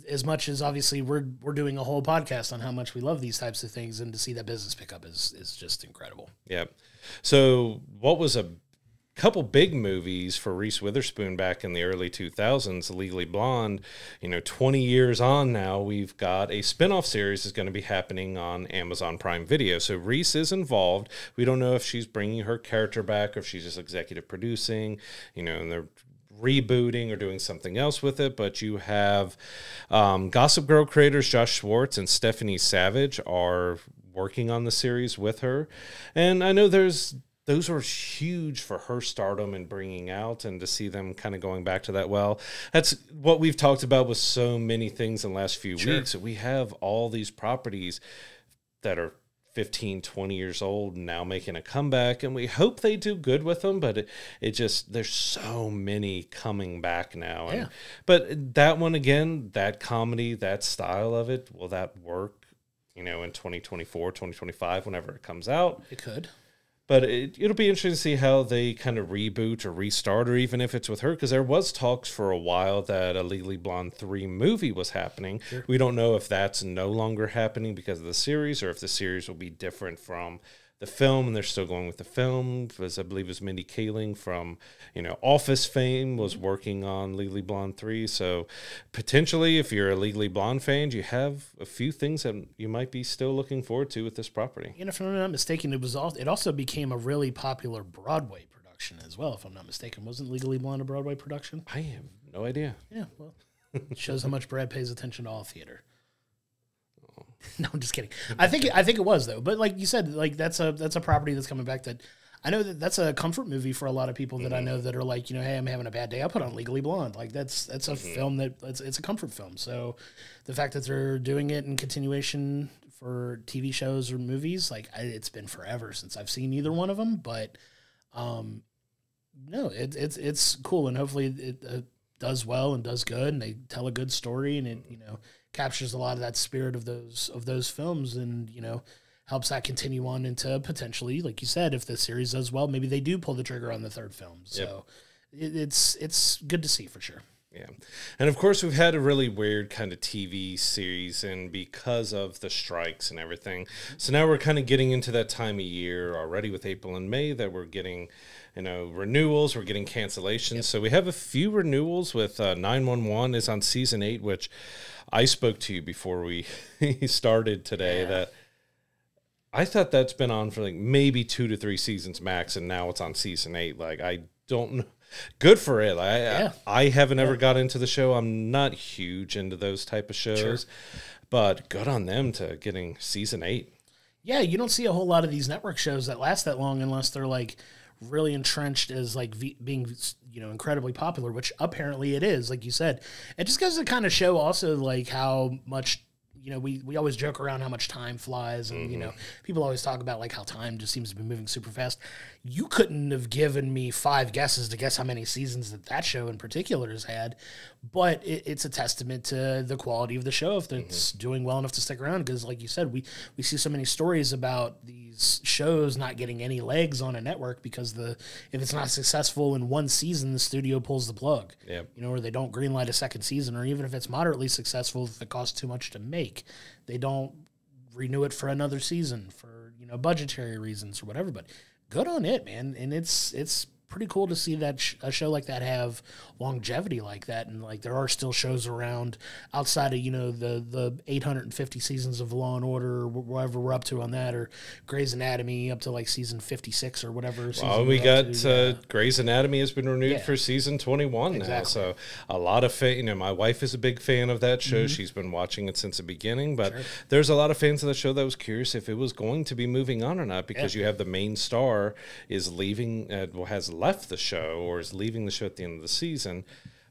[SPEAKER 2] as much as obviously we're doing a whole podcast on how much we love these types of things, and to see that business pick up is just incredible.
[SPEAKER 1] Yeah. So what was a couple big movies for Reese Witherspoon back in the early 2000s, Legally Blonde, 20 years on now, we've got a spinoff series is going to be happening on Amazon Prime Video. So Reese is involved. We don't know if she's bringing her character back or if she's just executive producing, and they're rebooting or doing something else with it. But you have Gossip Girl creators Josh Schwartz and Stephanie Savage are working on the series with her. And I know those are huge for her stardom and bringing out, and to see them kind of going back to that. Well, that's what we've talked about with so many things in the last few weeks. We have all these properties that are 15, 20 years old now making a comeback, and we hope they do good with them, but it just, there's so many coming back now. And, but that one, again, that comedy, that style of it, will that work, in 2024, 2025, whenever it comes out?
[SPEAKER 2] It could.
[SPEAKER 1] But it'll be interesting to see how they kind of reboot or restart, or even if it's with her, because there was talks for a while that a Legally Blonde 3 movie was happening. We don't know if that's no longer happening because of the series, or if the series will be different from the film, and they're still going with the film, as I believe it was Mindy Kaling from, Office fame was working on Legally Blonde 3. So potentially, if you're a Legally Blonde fan, you have a few things that you might be still looking forward to with this property.
[SPEAKER 2] And if I'm not mistaken, it also became a really popular Broadway production as well, if I'm not mistaken. Wasn't Legally Blonde a Broadway production?
[SPEAKER 1] I have no idea.
[SPEAKER 2] Yeah, well, it shows how much Brad pays attention to all theater. No, I'm just kidding. I think it was, though. But like you said, like that's a property that's coming back that I know that's a comfort movie for a lot of people that I know that are like, hey, I'm having a bad day, I'll put on Legally Blonde. Like that's a film it's a comfort film. So the fact that they're doing it in continuation for TV shows or movies, like it's been forever since I've seen either one of them. But no, it's cool, and hopefully it does well and does good, and they tell a good story, and it captures a lot of that spirit of those films, and helps that continue on into potentially, like you said, if the series does well, maybe they do pull the trigger on the third film. So it's good to see for sure.
[SPEAKER 1] Yeah. And of course, we've had a really weird kind of TV series, and because of the strikes and everything. So now we're kind of getting into that time of year already with April and May that we're getting, renewals, we're getting cancellations. So we have a few renewals with 911 is on season 8, which I spoke to you before we started today that I thought that's been on for like maybe 2 to 3 seasons max, and now it's on season 8. Like, I don't know. Good for it. I haven't ever got into the show. I'm not huge into those type of shows, but good on them to getting season 8.
[SPEAKER 2] Yeah, you don't see a whole lot of these network shows that last that long unless they're like really entrenched as like being incredibly popular, which apparently it is. Like you said, it just goes to kind of show also like how much you know, we always joke around how much time flies, and, you know, people always talk about, like, how time just seems to be moving super fast. You couldn't have given me 5 guesses to guess how many seasons that show in particular has had, but it's a testament to the quality of the show if it's doing well enough to stick around, because, like you said, we see so many stories about these shows not getting any legs on a network because if it's not successful in one season, the studio pulls the plug.
[SPEAKER 1] Yep.
[SPEAKER 2] You know, or they don't greenlight a second season, or even if it's moderately successful, if it costs too much to make, they don't renew it for another season for, you know, budgetary reasons or whatever. But good on it, man. And it's pretty cool to see that a show like that have longevity like that, and like there are still shows around outside of, you know, the 850 seasons of Law and Order or whatever we're up to on that, or Grey's Anatomy up to like season 56 or whatever.
[SPEAKER 1] Well, we got Grey's Anatomy has been renewed for season 21 now, so a lot of you know, my wife is a big fan of that show. She's been watching it since the beginning, but there's a lot of fans of the show that was curious if it was going to be moving on or not, because you have the main star is leaving, has left the show or is leaving the show at the end of the season,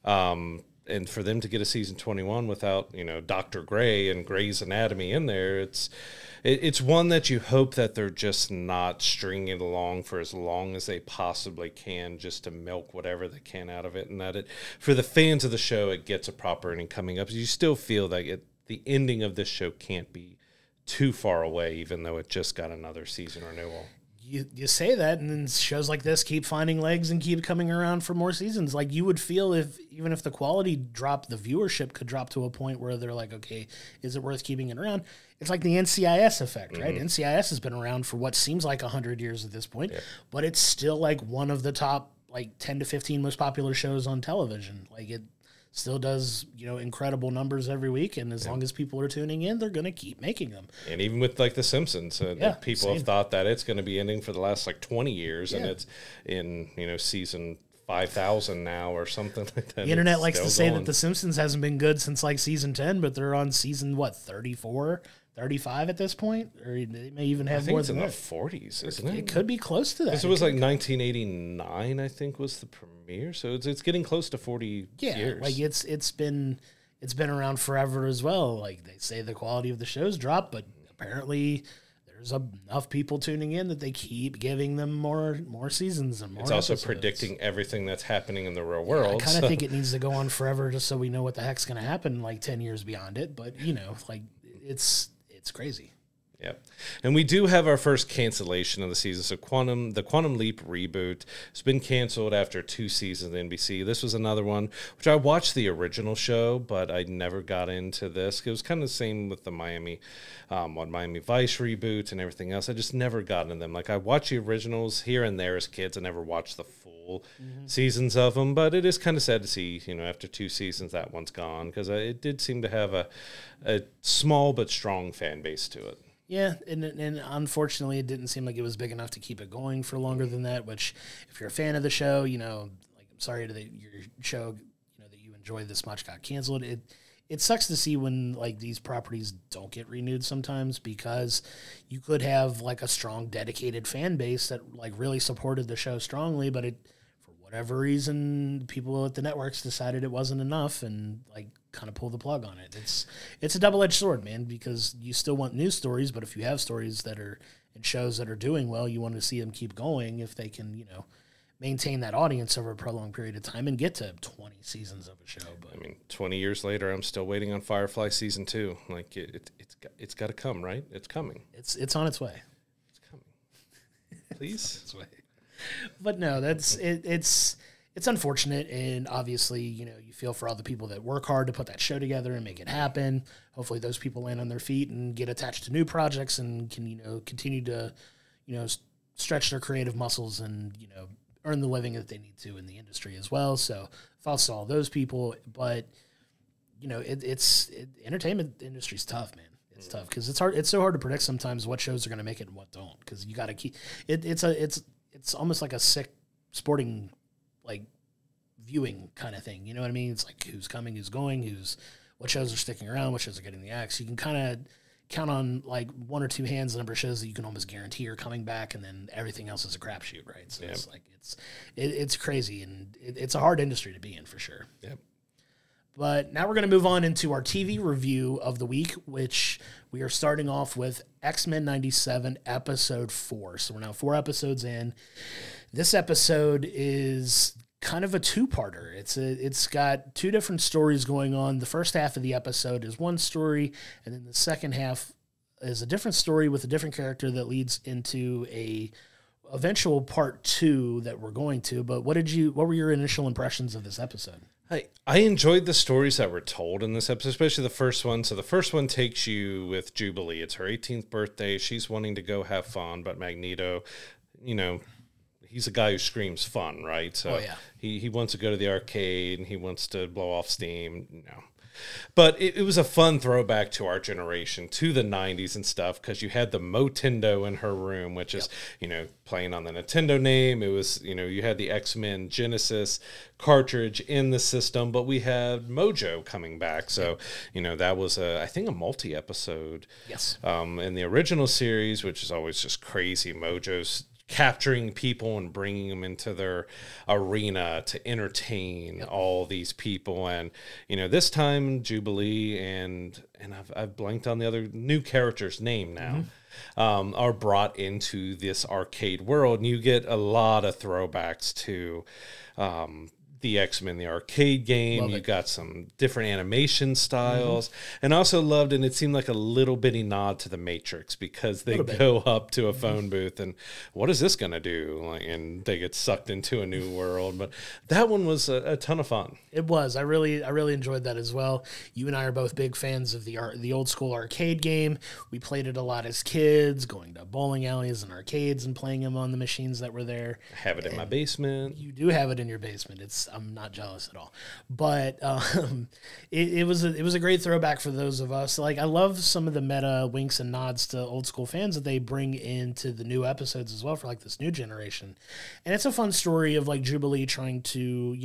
[SPEAKER 1] and for them to get a season 21 without, you know, Dr. Gray and Grey's Anatomy in there, it's one that you hope that they're just not stringing it along for as long as they possibly can, just to milk whatever they can out of it, and that for the fans of the show, it gets a proper ending coming up. You still feel that the ending of this show can't be too far away, even though it just got another season renewal.
[SPEAKER 2] You say that, and then shows like this keep finding legs and keep coming around for more seasons. Like, you would feel even if the quality dropped, the viewership could drop to a point where they're like, okay, is it worth keeping it around? It's like the NCIS effect, right? NCIS has been around for what seems like 100 years at this point, but it's still like one of the top like 10 to 15 most popular shows on television. Like, it still does, you know, incredible numbers every week, and as long as people are tuning in, they're going to keep making them. And
[SPEAKER 1] even with like The Simpsons, people have thought that it's going to be ending for the last like 20 years, and it's in, you know, season 5,000 now or something like that.
[SPEAKER 2] The internet likes to say that The Simpsons hasn't been good since like season 10, but they're on season 34, 35 at this point, or they may even have more than that.
[SPEAKER 1] I think it's in the 40s, isn't it?
[SPEAKER 2] It could be close to that.
[SPEAKER 1] Because it was like 1989, I think, was the premiere, so it's getting close to 40 years.
[SPEAKER 2] Like it's been around forever as well. Like, they say the quality of the shows drop, but apparently there's enough people tuning in that they keep giving them more seasons and more.
[SPEAKER 1] It's also
[SPEAKER 2] episodes.
[SPEAKER 1] Predicting everything that's happening in the real world.
[SPEAKER 2] I kind of think it needs to go on forever just so we know what the heck's going to happen like 10 years beyond it. But, you know, like it's crazy.
[SPEAKER 1] Yep. And we do have our first cancellation of the season. So the Quantum Leap reboot has been canceled after 2 seasons of NBC. This was another one, which I watched the original show, but I never got into this. It was kind of the same with the Miami Vice reboot and everything else. I just never got into them. Like, I watched the originals here and there as kids. I never watched the full seasons of them, but it is kind of sad to see, you know, after 2 seasons, that one's gone, because it did seem to have a small but strong fan base to it.
[SPEAKER 2] Yeah, and unfortunately, it didn't seem like it was big enough to keep it going for longer than that, which, if you're a fan of the show, you know, like, I'm sorry that your show, you know, that you enjoy this much got canceled. It sucks to see when, like, these properties don't get renewed sometimes, because you could have, like, a strong, dedicated fan base that, like, really supported the show strongly, but for whatever reason, people at the networks decided it wasn't enough and, like, kind of pull the plug on it. It's a double-edged sword, man, because you still want news stories, but if you have stories that are and shows that are doing well, you want to see them keep going if they can, you know, maintain that audience over a prolonged period of time and get to 20 seasons of a show. But
[SPEAKER 1] I mean, 20 years later, I'm still waiting on Firefly season 2. Like, it's got to come, right? It's coming.
[SPEAKER 2] It's on its way.
[SPEAKER 1] It's coming. Please.
[SPEAKER 2] Its way. But no, it's unfortunate, and obviously, you know, you feel for all the people that work hard to put that show together and make it happen. Hopefully those people land on their feet and get attached to new projects and can, you know, continue to, you know, stretch their creative muscles and, you know, earn the living that they need to in the industry as well. So thoughts to all those people, but, you know, entertainment industry's tough, man. It's tough because it's so hard to predict sometimes what shows are going to make it and what don't, because you got to keep it's almost like a sick sporting, like, viewing kind of thing. You know what I mean? It's like who's coming, who's going, what shows are sticking around, what shows are getting the axe. You can kind of count on like 1 or 2 hands the number of shows that you can almost guarantee are coming back, and then everything else is a crapshoot, right? So it's like it's crazy, and it's a hard industry to be in for sure.
[SPEAKER 1] Yep.
[SPEAKER 2] But now we're going to move on into our TV review of the week, which we are starting off with X-Men 97 episode 4. So we're now 4 episodes in. This episode is kind of a two-parter. It's got 2 different stories going on. The first half of the episode is one story, and then the second half is a different story with a different character that leads into a eventual part 2 that we're going to. But what were your initial impressions of this episode?
[SPEAKER 1] I enjoyed the stories that were told in this episode, especially the first one. So the first one takes you with Jubilee. It's her 18th birthday. She's wanting to go have fun, but Magneto, he's a guy who screams fun, right? So he wants to go to the arcade and he wants to blow off steam. But it was a fun throwback to our generation, to the 90s and stuff, because you had the Motendo in her room, which is, playing on the Nintendo name. It was, you had the X-Men Genesis cartridge in the system, but we had Mojo coming back. So, that was, I think, a multi-episode.
[SPEAKER 2] Yes.
[SPEAKER 1] In the original series, which is always just crazy. Mojo's capturing people and bringing them into their arena to entertain all these people. And, this time Jubilee and I've blanked on the other new character's name now, are brought into this arcade world. And you get a lot of throwbacks to, the X-Men, the arcade game. You got some different animation styles, and also loved, and it seemed like a little bitty nod to the Matrix, because they go up to a phone booth and what is this going to do? And they get sucked into a new world. But that one was a ton of fun.
[SPEAKER 2] It was. I really enjoyed that as well. You and I are both big fans of the old school arcade game. We played it a lot as kids, going to bowling alleys and arcades and playing them on the machines that were there.
[SPEAKER 1] I have it in my basement.
[SPEAKER 2] You do have it in your basement. I'm not jealous at all, but it was a great throwback for those of us. Like, I love some of the meta winks and nods to old school fans that they bring into the new episodes as well for like this new generation. And it's a fun story of like Jubilee trying to,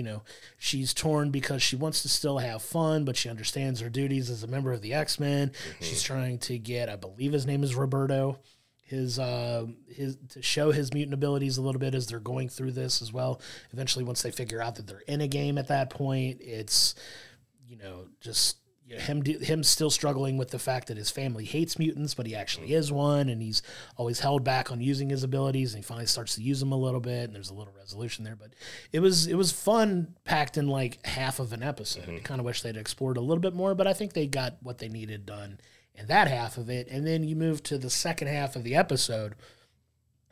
[SPEAKER 2] she's torn because she wants to still have fun, but she understands her duties as a member of the X-Men. She's trying to get, I believe his name is Roberto, his to show his mutant abilities a little bit as they're going through this as well. Eventually, once they figure out that they're in a game at that point, it's him still struggling with the fact that his family hates mutants, but he actually is one, and he's always held back on using his abilities, and he finally starts to use them a little bit, and there's a little resolution there. But it was fun, packed in like half of an episode. I kind of wish they'd explored a little bit more, but I think they got what they needed done in that half of it. And then you move to the second half of the episode,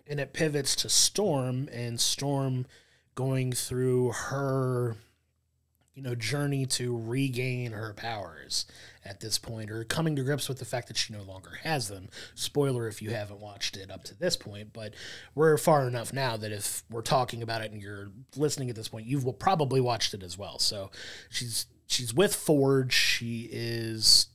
[SPEAKER 2] and it pivots to Storm, and Storm going through her, journey to regain her powers at this point, or coming to grips with the fact that she no longer has them. Spoiler if you haven't watched it up to this point, but we're far enough now that if we're talking about it and you're listening at this point, you've probably watched it as well. So she's with Forge. She is,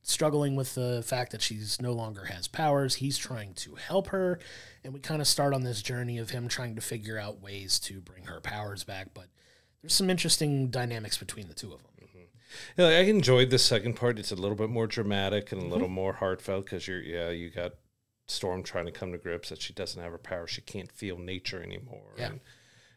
[SPEAKER 2] struggling with the fact that she's no longer has powers. He's trying to help her, and we kind of start on this journey of him trying to figure out ways to bring her powers back, but there's some interesting dynamics between the two of them.
[SPEAKER 1] I enjoyed the second part. It's a little bit more dramatic and a little more heartfelt, because you got Storm trying to come to grips that she doesn't have her powers. She can't feel nature anymore.
[SPEAKER 2] Yeah.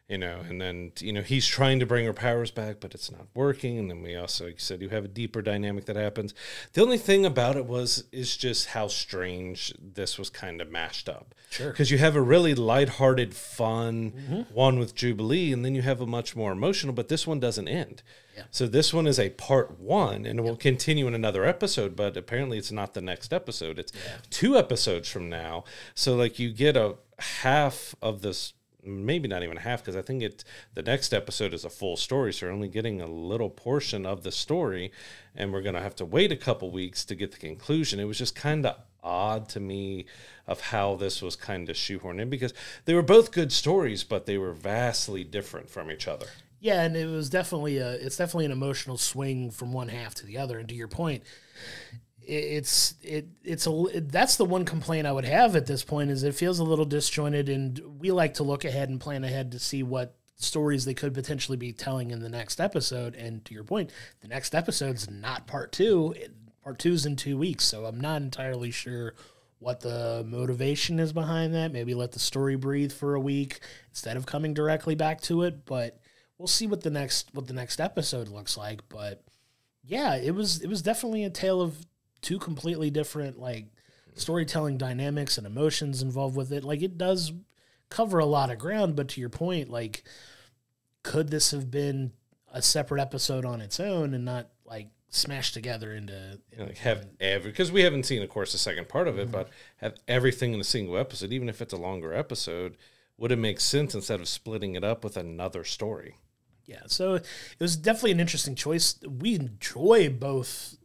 [SPEAKER 1] And then, he's trying to bring her powers back, but it's not working. And then we also, like you said, you have a deeper dynamic that happens. The only thing about it is just how strange this was kind of mashed up.
[SPEAKER 2] Sure.
[SPEAKER 1] Because you have a really lighthearted, fun one with Jubilee, and then you have a much more emotional, but this one doesn't end. Yeah. So this one is a part 1, and it will continue in another episode, but apparently it's not the next episode. It's 2 episodes from now. So, like, you get a half of this, maybe not even half, because I think the next episode is a full story, so we're only getting a little portion of the story, and we're going to have to wait a couple weeks to get the conclusion. It was just kind of odd to me of how this was kind of shoehorned in, because they were both good stories, but they were vastly different from each other.
[SPEAKER 2] Yeah, and it was definitely an emotional swing from one half to the other. And to your point, that's the one complaint I would have at this point, is it feels a little disjointed, and we like to look ahead and plan ahead to see what stories they could potentially be telling in the next episode. And to your point, the next episode's not part 2. Part 2's in 2 weeks, so I'm not entirely sure what the motivation is behind that. Maybe let the story breathe for a week instead of coming directly back to it, but we'll see what the next episode looks like. But yeah, it was definitely a tale of two completely different like storytelling dynamics and emotions involved with it. Like it does cover a lot of ground, but to your point, like could this have been a separate episode on its own and not like smashed together into
[SPEAKER 1] like have because we haven't seen, of course, the second part of it, but have everything in a single episode, even if it's a longer episode, would it make sense instead of splitting it up with another story?
[SPEAKER 2] Yeah, so it was definitely an interesting choice. We enjoy both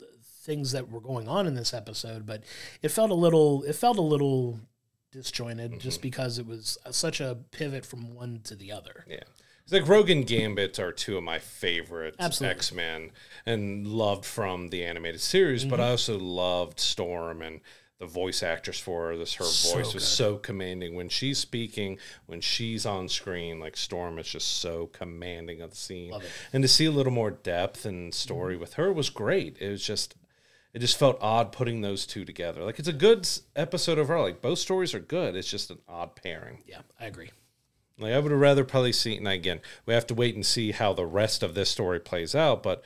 [SPEAKER 2] things that were going on in this episode, but it felt a little disjointed just because it was such a pivot from one to the other.
[SPEAKER 1] Yeah. Like Rogue and Gambit are two of my favorite
[SPEAKER 2] Absolutely.
[SPEAKER 1] X-Men and loved from the animated series, but I also loved Storm and the voice actress for her. Her voice was so commanding when she's speaking, when she's on screen. Like Storm is just so commanding of the scene.
[SPEAKER 2] Love it.
[SPEAKER 1] And to see a little more depth and story with her was great. It just felt odd putting those two together. Like it's a good episode overall. Like both stories are good. It's just an odd pairing.
[SPEAKER 2] Yeah, I agree.
[SPEAKER 1] Like I would have rather probably seen, and again, we have to wait and see how the rest of this story plays out, but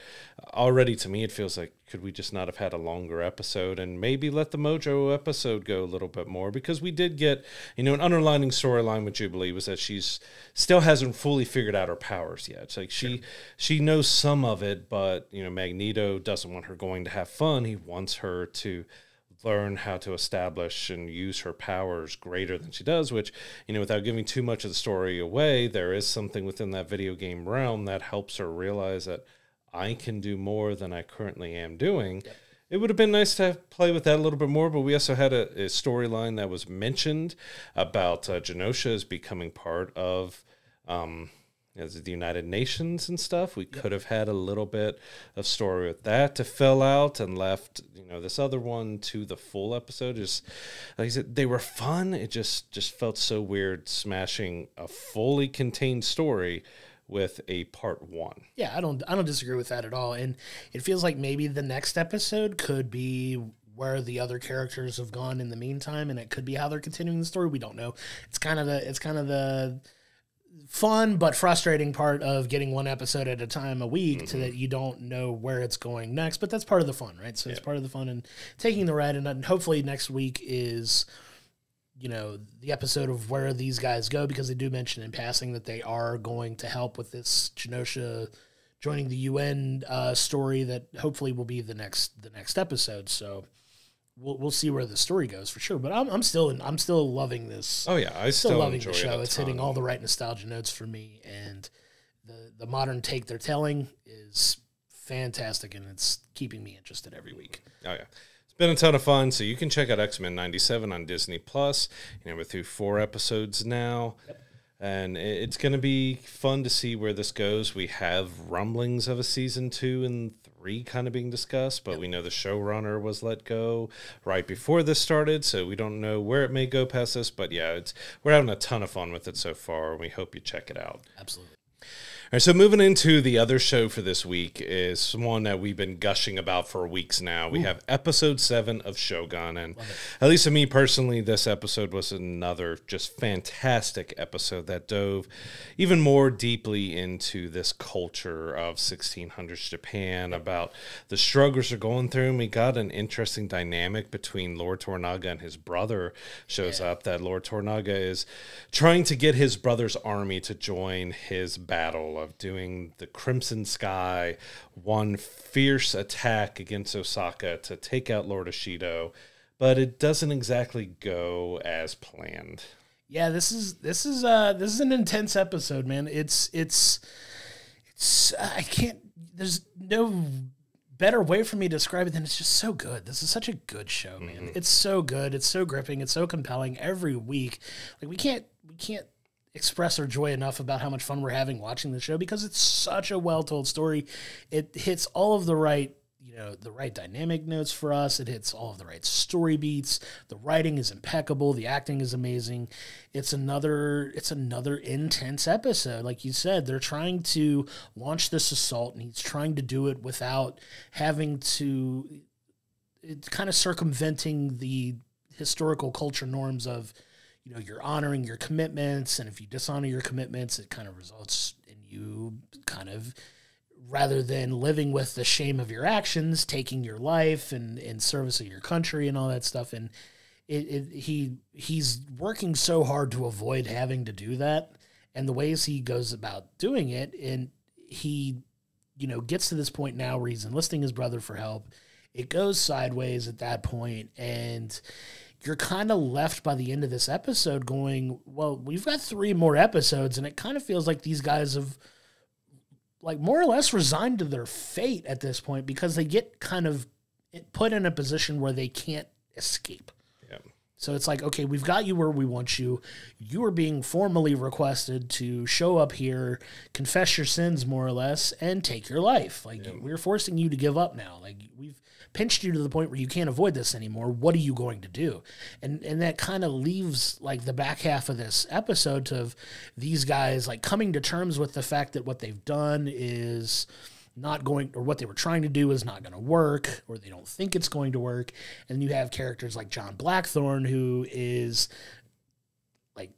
[SPEAKER 1] already to me it feels like, could we just not have had a longer episode and maybe let the Mojo episode go a little bit more? Because we did get, an underlining storyline with Jubilee was that she's still hasn't fully figured out her powers yet. It's like she knows some of it, but, Magneto doesn't want her going to have fun. He wants her to learn how to establish and use her powers greater than she does, which, without giving too much of the story away, there is something within that video game realm that helps her realize that I can do more than I currently am doing. Yep. It would have been nice to play with that a little bit more, but we also had a storyline that was mentioned about Genosha as becoming part of the United Nations and stuff. We could have had a little bit of story with that to fill out and left, this other one to the full episode. Just like I said, they were fun. It just felt so weird smashing a fully contained story with a part one.
[SPEAKER 2] Yeah, I don't disagree with that at all. And it feels like maybe the next episode could be where the other characters have gone in the meantime, and it could be how they're continuing the story. We don't know. It's kind of the fun but frustrating part of getting one episode at a time a week to that you don't know where it's going next, but that's part of the fun, right? So it's part of the fun and taking the ride, and hopefully next week is the episode of where these guys go, because they do mention in passing that they are going to help with this Genosha joining the UN story that hopefully will be the next episode. So we'll see where the story goes for sure, but I'm still loving this.
[SPEAKER 1] Oh yeah, I still
[SPEAKER 2] loving
[SPEAKER 1] enjoy
[SPEAKER 2] the show.
[SPEAKER 1] it
[SPEAKER 2] It's hitting all the right nostalgia notes for me, and the modern take they're telling is fantastic, and it's keeping me interested every week.
[SPEAKER 1] Oh yeah, it's been a ton of fun. So you can check out X-Men '97 on Disney Plus. We're through 4 episodes now. Yep. And it's going to be fun to see where this goes. We have rumblings of a season 2 and 3 kind of being discussed, but we know the showrunner was let go right before this started, so we don't know where it may go past this. But yeah, we're having a ton of fun with it so far, and we hope you check it out.
[SPEAKER 2] Absolutely.
[SPEAKER 1] All right, so moving into the other show for this week is one that we've been gushing about for weeks now. We have episode 7 of Shogun, and at least to me personally, this episode was another just fantastic episode that dove even more deeply into this culture of 1600s Japan, about the struggles they're going through, and we got an interesting dynamic between Lord Tornaga and his brother shows up, that Lord Tornaga is trying to get his brother's army to join his battle of doing the Crimson Sky, one fierce attack against Osaka to take out Lord Ishido, but it doesn't exactly go as planned.
[SPEAKER 2] Yeah, this is an intense episode, man. It's I can't. There's no better way for me to describe it than it's just so good. This is such a good show, man. It's so good. It's so gripping. It's so compelling every week. Like we can't express our joy enough about how much fun we're having watching the show, because it's such a well-told story. It hits all of the right dynamic notes for us. It hits all of the right story beats. The writing is impeccable. The acting is amazing. It's another intense episode. Like you said, they're trying to launch this assault, and he's trying to do it without having to, kind of circumventing the historical culture norms of, you're honoring your commitments, and if you dishonor your commitments, it kind of results in you kind of, rather than living with the shame of your actions, taking your life and in service of your country and all that stuff. And he's working so hard to avoid having to do that, and the ways he goes about doing it, and he, gets to this point now where he's enlisting his brother for help. It goes sideways at that point, and you're kind of left by the end of this episode going, well, we've got 3 more episodes, and it kind of feels like these guys have, like, more or less resigned to their fate at this point, because they get kind of put in a position where they can't escape. Yeah. So it's like, okay, we've got you where we want you. You are being formally requested to show up here, confess your sins more or less, and take your life. Like, we're forcing you to give up now. Like, we've pinched you to the point where you can't avoid this anymore. What are you going to do? And that kind of leaves, like, the back half of this episode of these guys, like, coming to terms with the fact that what they've done is not going, or what they were trying to do is not going to work, or they don't think it's going to work. And you have characters like John Blackthorne, who is like,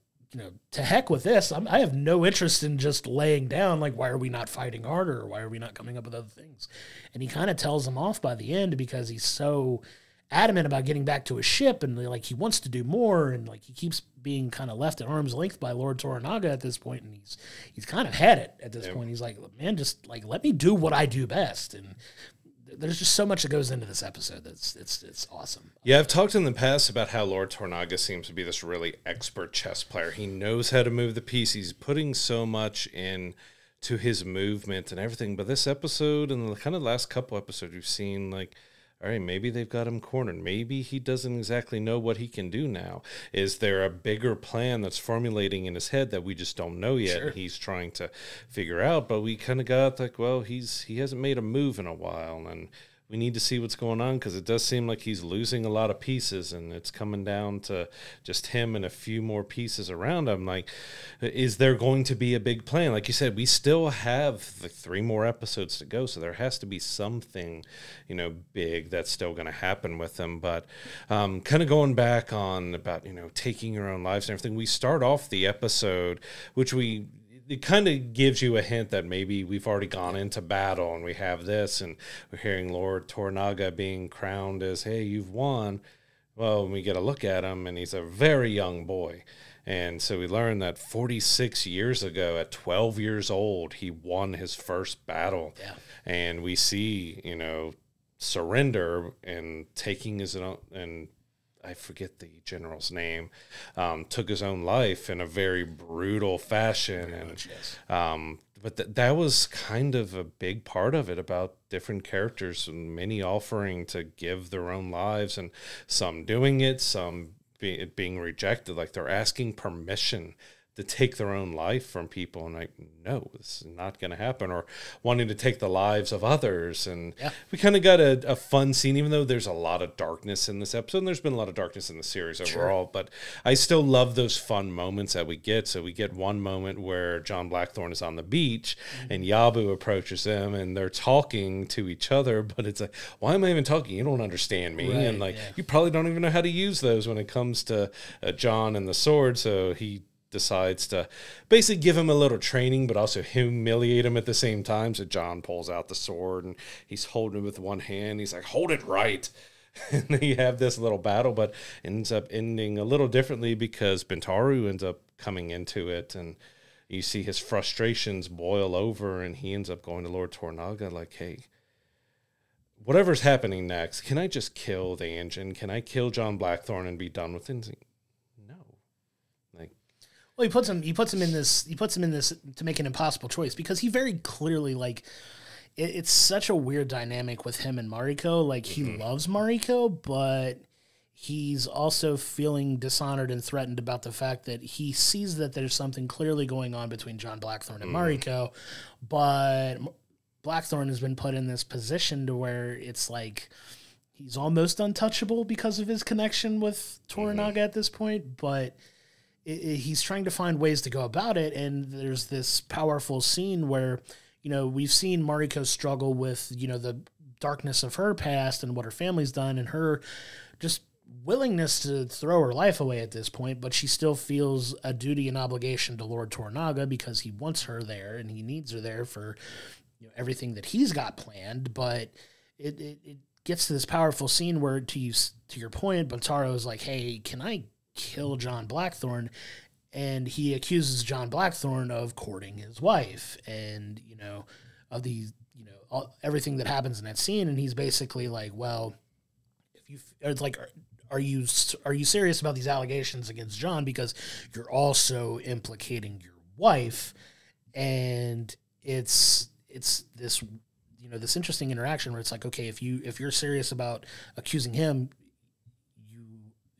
[SPEAKER 2] to heck with this. I have no interest in just laying down. Like, why are we not fighting harder? Or why are we not coming up with other things? And he kind of tells them off by the end because he's so adamant about getting back to his ship, and like he wants to do more, and like he keeps being kind of left at arm's length by Lord Toranaga at this point, and he's kind of had it at this point. He's like, man, just like let me do what I do best. And there's just so much that goes into this episode that's it's awesome.
[SPEAKER 1] Yeah, I've talked in the past about how Lord Toranaga seems to be this really expert chess player. He knows how to move the piece. He's putting so much in to his movement and everything. But this episode and the kind of last couple episodes we've seen, like, all right, maybe they've got him cornered. Maybe he doesn't exactly know what he can do now. Is there a bigger plan that's formulating in his head that we just don't know yet? Sure. And he's trying to figure out, but we kind of got like, well, he hasn't made a move in a while, and we need to see what's going on, because it does seem like he's losing a lot of pieces, and it's coming down to just him and a few more pieces around him. Like, is there going to be a big plan? Like you said, we still have the 3 more episodes to go, so there has to be something, big that's still going to happen with him. But kind of going back on about, taking your own lives and everything, we start off the episode, which it kind of gives you a hint that maybe we've already gone into battle and we have this, and we're hearing Lord Toranaga being crowned as, hey, you've won. Well, we get a look at him, and he's a very young boy. And so we learn that 46 years ago, at 12 years old, he won his first battle. Yeah. And we see, surrender and taking his own, and I forget the general's name, took his own life in a very brutal fashion. Very much, yes. But that was kind of a big part of it, about different characters, and many offering to give their own lives, and some doing it, some being rejected. Like, they're asking permission to take their own life from people, and like, no, this is not going to happen, or wanting to take the lives of others. And we kind of got a fun scene, even though there's a lot of darkness in this episode, and there's been a lot of darkness in the series overall, but I still love those fun moments that we get. So we get one moment where John Blackthorne is on the beach, and Yabu approaches him, and they're talking to each other, but it's like, why am I even talking? You don't understand me. Right, and like, you probably don't even know how to use those when it comes to John and the sword. So he decides to basically give him a little training, but also humiliate him at the same time. So John pulls out the sword, and he's holding it with one hand. He's like, hold it right. And they have this little battle, but ends up ending a little differently, because Bentaru ends up coming into it, and you see his frustrations boil over, and he ends up going to Lord Toranaga like, hey, whatever's happening next, can I just kill the engine? Can I kill John Blackthorne and be done with it?
[SPEAKER 2] Well, he puts him in this to make an impossible choice, because he very clearly, like, it's such a weird dynamic with him and Mariko. Like, he loves Mariko, but he's also feeling dishonored and threatened about the fact that he sees that there's something clearly going on between John Blackthorne and Mariko, but Blackthorne has been put in this position to where it's like he's almost untouchable because of his connection with Toranaga at this point, but he's trying to find ways to go about it. And there's this powerful scene where, we've seen Mariko struggle with, the darkness of her past and what her family's done, and her just willingness to throw her life away at this point, but she still feels a duty and obligation to Lord Tornaga because he wants her there and he needs her there for everything that he's got planned. But it gets to this powerful scene where, to your point, Buntaro is like, hey, can I kill John Blackthorne? And he accuses John Blackthorne of courting his wife and, of the, everything that happens in that scene. And he's basically like, well, it's like, are you serious about these allegations against John? Because you're also implicating your wife. And it's this, this interesting interaction where it's like, okay, if you're serious about accusing him,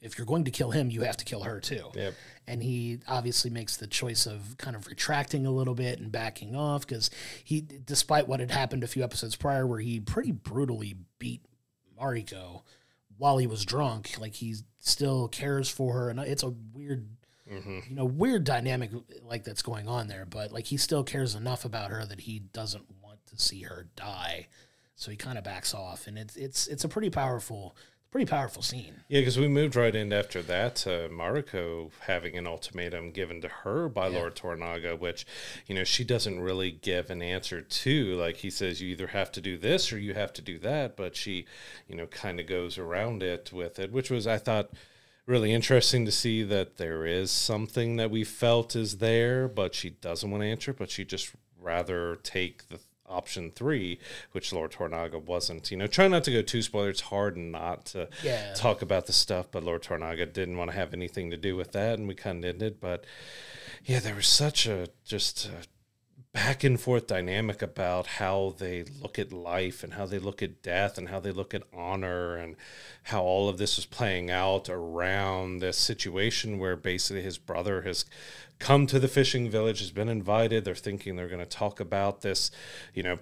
[SPEAKER 2] if you're going to kill him, you have to kill her too.
[SPEAKER 1] Yep.
[SPEAKER 2] And he obviously makes the choice of kind of retracting a little bit and backing off because despite what had happened a few episodes prior where he pretty brutally beat Mariko while he was drunk, like he still cares for her. And it's a weird, weird dynamic like that's going on there. But like he still cares enough about her that he doesn't want to see her die. So he kind of backs off. And it's a pretty powerful scene.
[SPEAKER 1] Yeah, because we moved right in after that to Mariko having an ultimatum given to her by Lord Tornaga, which, she doesn't really give an answer to. Like, he says, you either have to do this or you have to do that, but she, kind of goes around it with it, which was, I thought, really interesting to see that there is something that we felt is there, but she doesn't want to answer it, but she just rather take the option 3, which Lord Tornaga wasn't. Try not to go too spoiler. It's hard not to talk about the stuff, but Lord Tornaga didn't want to have anything to do with that, and we kind of ended. But yeah, there was such a back and forth dynamic about how they look at life and how they look at death and how they look at honor and how all of this is playing out around this situation where basically his brother has come to the fishing village, has been invited. They're thinking they're going to talk about this,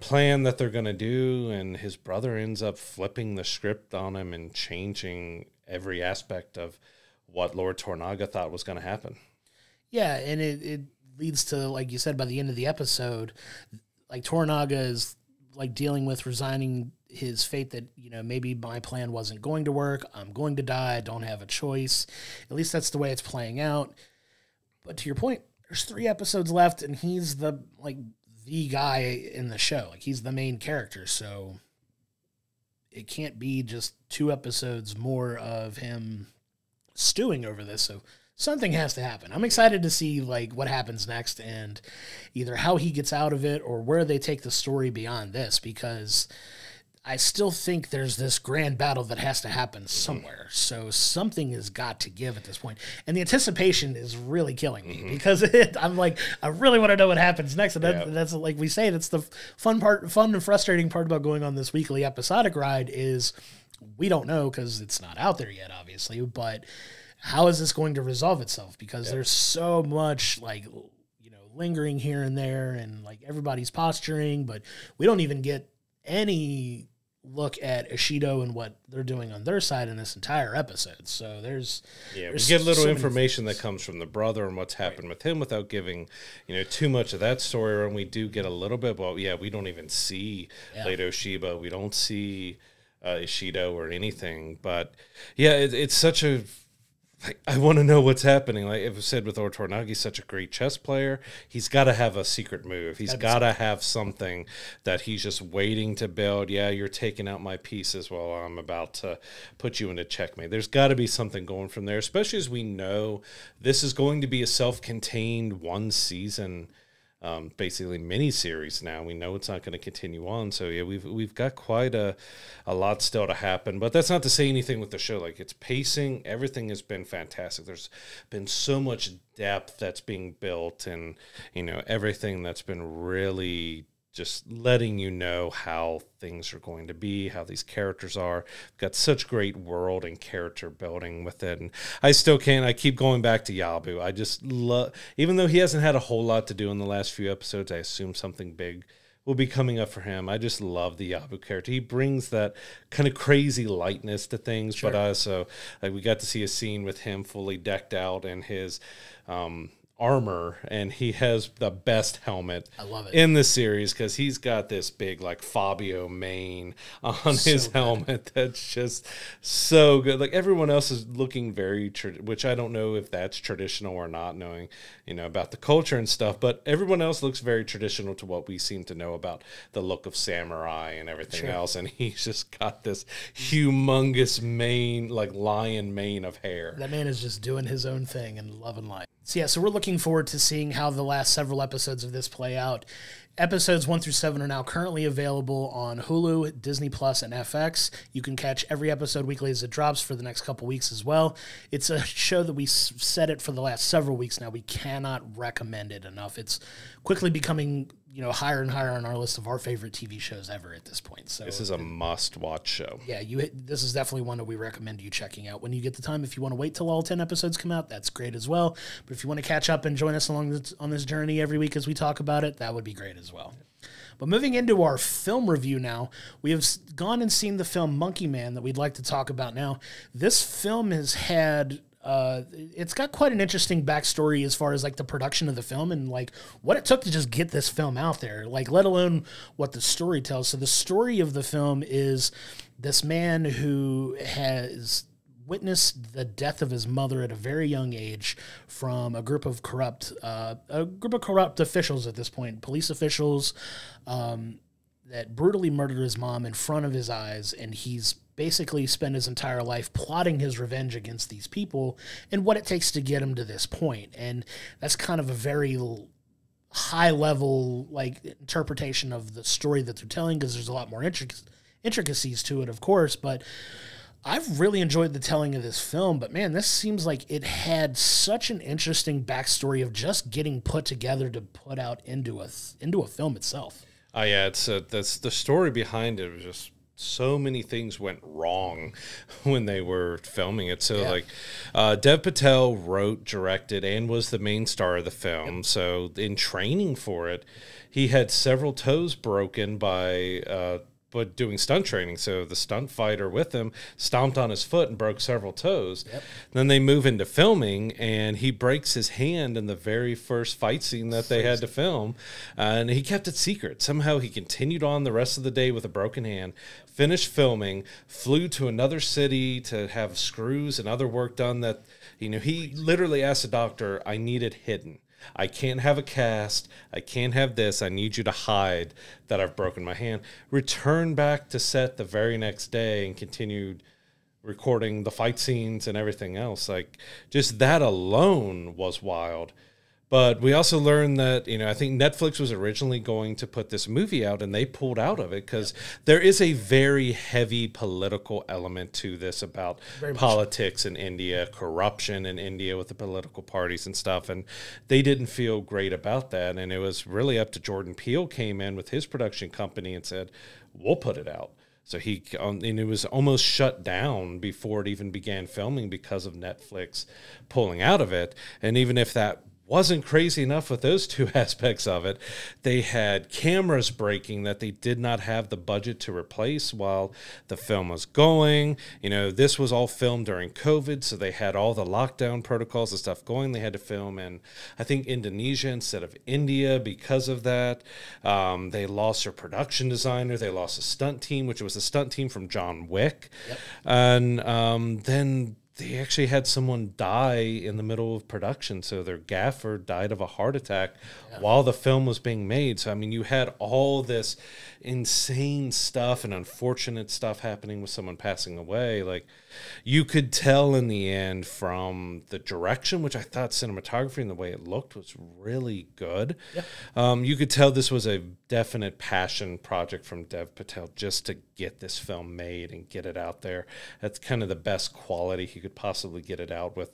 [SPEAKER 1] plan that they're going to do. And his brother ends up flipping the script on him and changing every aspect of what Lord Tornaga thought was going to happen.
[SPEAKER 2] Yeah. And it leads to, like you said, by the end of the episode, like Tornaga is like dealing with resigning his fate that, maybe my plan wasn't going to work. I'm going to die. I don't have a choice. At least that's the way it's playing out. But to your point, there's 3 episodes left, and he's the guy in the show. Like, he's the main character, so it can't be just 2 episodes more of him stewing over this. So something has to happen. I'm excited to see what happens next and either how he gets out of it or where they take the story beyond this, because I still think there's this grand battle that has to happen somewhere. So something has got to give at this point. And the anticipation is really killing me because I'm like, I really want to know what happens next. And that's like we say, that's the fun and frustrating part about going on this weekly episodic ride is we don't know because it's not out there yet, obviously. But how is this going to resolve itself? Because there's so much lingering here and there and everybody's posturing, but we don't even get any look at Ishido and what they're doing on their side in this entire episode. So there's
[SPEAKER 1] we get little information that comes from the brother and what's happened with him without giving too much of that story. And we do get a little bit. Well, we don't even see Lady Oshiba. We don't see Ishido or anything. But it's such a. I want to know what's happening. Like I've said with Lord Tornaga, he's such a great chess player. He's got to have a secret move. He's got to have something that he's just waiting to build. Yeah, you're taking out my pieces while I'm about to put you into checkmate. There's got to be something going from there, especially as we know this is going to be a self-contained 1-season basically mini-series now. We know it's not going to continue on. So, we've got quite a lot still to happen. But that's not to say anything with the show. Like, it's pacing. Everything has been fantastic. There's been so much depth that's being built and, everything that's been really just letting you know how things are going to be, how these characters are. We've got such great world and character building with it. And I keep going back to Yabu. I just love, even though he hasn't had a whole lot to do in the last few episodes, I assume something big will be coming up for him. I just love the Yabu character. He brings that kind of crazy lightness to things, but also we got to see a scene with him fully decked out in his armor, and he has the best helmet
[SPEAKER 2] I love it.
[SPEAKER 1] in the series because he's got this big like Fabio mane on his helmet that's just so good. Like everyone else is looking very which I don't know if that's traditional or not, knowing about the culture and stuff, but everyone else looks very traditional to what we seem to know about the look of samurai and everything else, and he's just got this humongous mane, like lion mane of hair.
[SPEAKER 2] That man is just doing his own thing and loving life. So yeah, so we're looking forward to seeing how the last several episodes of this play out. Episodes 1 through 7 are now currently available on Hulu, Disney Plus, and FX. You can catch every episode weekly as it drops for the next couple weeks as well. It's a show that we said it for the last several weeks now. We cannot recommend it enough. It's quickly becoming higher and higher on our list of our favorite TV shows ever at this point. So
[SPEAKER 1] this is a must-watch show.
[SPEAKER 2] Yeah, this is definitely one that we recommend you checking out when you get the time. If you want to wait till all 10 episodes come out, that's great as well. But if you want to catch up and join us on this journey every week as we talk about it, that would be great as well. But moving into our film review now, we have gone and seen the film Monkey Man that we'd like to talk about now. This film has had... it's got quite an interesting backstory as far as like the production of the film and like what it took to just get this film out there, like let alone what the story tells. So the story of the film is this man who has witnessed the death of his mother at a very young age from a group of corrupt officials at this point, police officials, that brutally murdered his mom in front of his eyes, and he's basically spent his entire life plotting his revenge against these people and what it takes to get him to this point. And that's kind of a very high level like interpretation of the story that they're telling, because there's a lot more intricacies to it, of course, but I've really enjoyed the telling of this film. But man, this seems like it had such an interesting backstory of just getting put together to put out into a film itself.
[SPEAKER 1] Oh yeah, that's the story behind it was just so many things went wrong when they were filming it. So like Dev Patel wrote, directed, and was the main star of the film. Yep. So in training for it, he had several toes broken by doing stunt training. So the stunt fighter with him stomped on his foot and broke several toes. Yep. Then they move into filming, and he breaks his hand in the very first fight scene that they had to film. And he kept it secret. Somehow he continued on the rest of the day with a broken hand, finished filming, flew to another city to have screws and other work done that, he literally asked the doctor, I need it hidden. I can't have a cast. I can't have this. I need you to hide that I've broken my hand. Returned back to set the very next day and continued recording the fight scenes and everything else. Like, just that alone was wild. But we also learned that, I think Netflix was originally going to put this movie out, and they pulled out of it because there is a very heavy political element to this about politics in India, corruption in India with the political parties and stuff. And they didn't feel great about that. And it was really up to Jordan Peele came in with his production company and said, we'll put it out. So and it was almost shut down before it even began filming because of Netflix pulling out of it. And even if that wasn't crazy enough with those two aspects of it, they had cameras breaking that they did not have the budget to replace while the film was going. This was all filmed during COVID, so they had all the lockdown protocols and stuff going. They had to film in, I think, Indonesia instead of India because of that. They lost their production designer. They lost a stunt team, which was a stunt team from John Wick. Yep. And then they actually had someone die in the middle of production. So their gaffer died of a heart attack while the film was being made. So, you had all this insane stuff and unfortunate stuff happening with someone passing away. Like, you could tell in the end from the direction, which I thought cinematography and the way it looked was really good. Yeah. You could tell this was a definite passion project from Dev Patel just to get this film made and get it out there. That's kind of the best quality he could possibly get it out with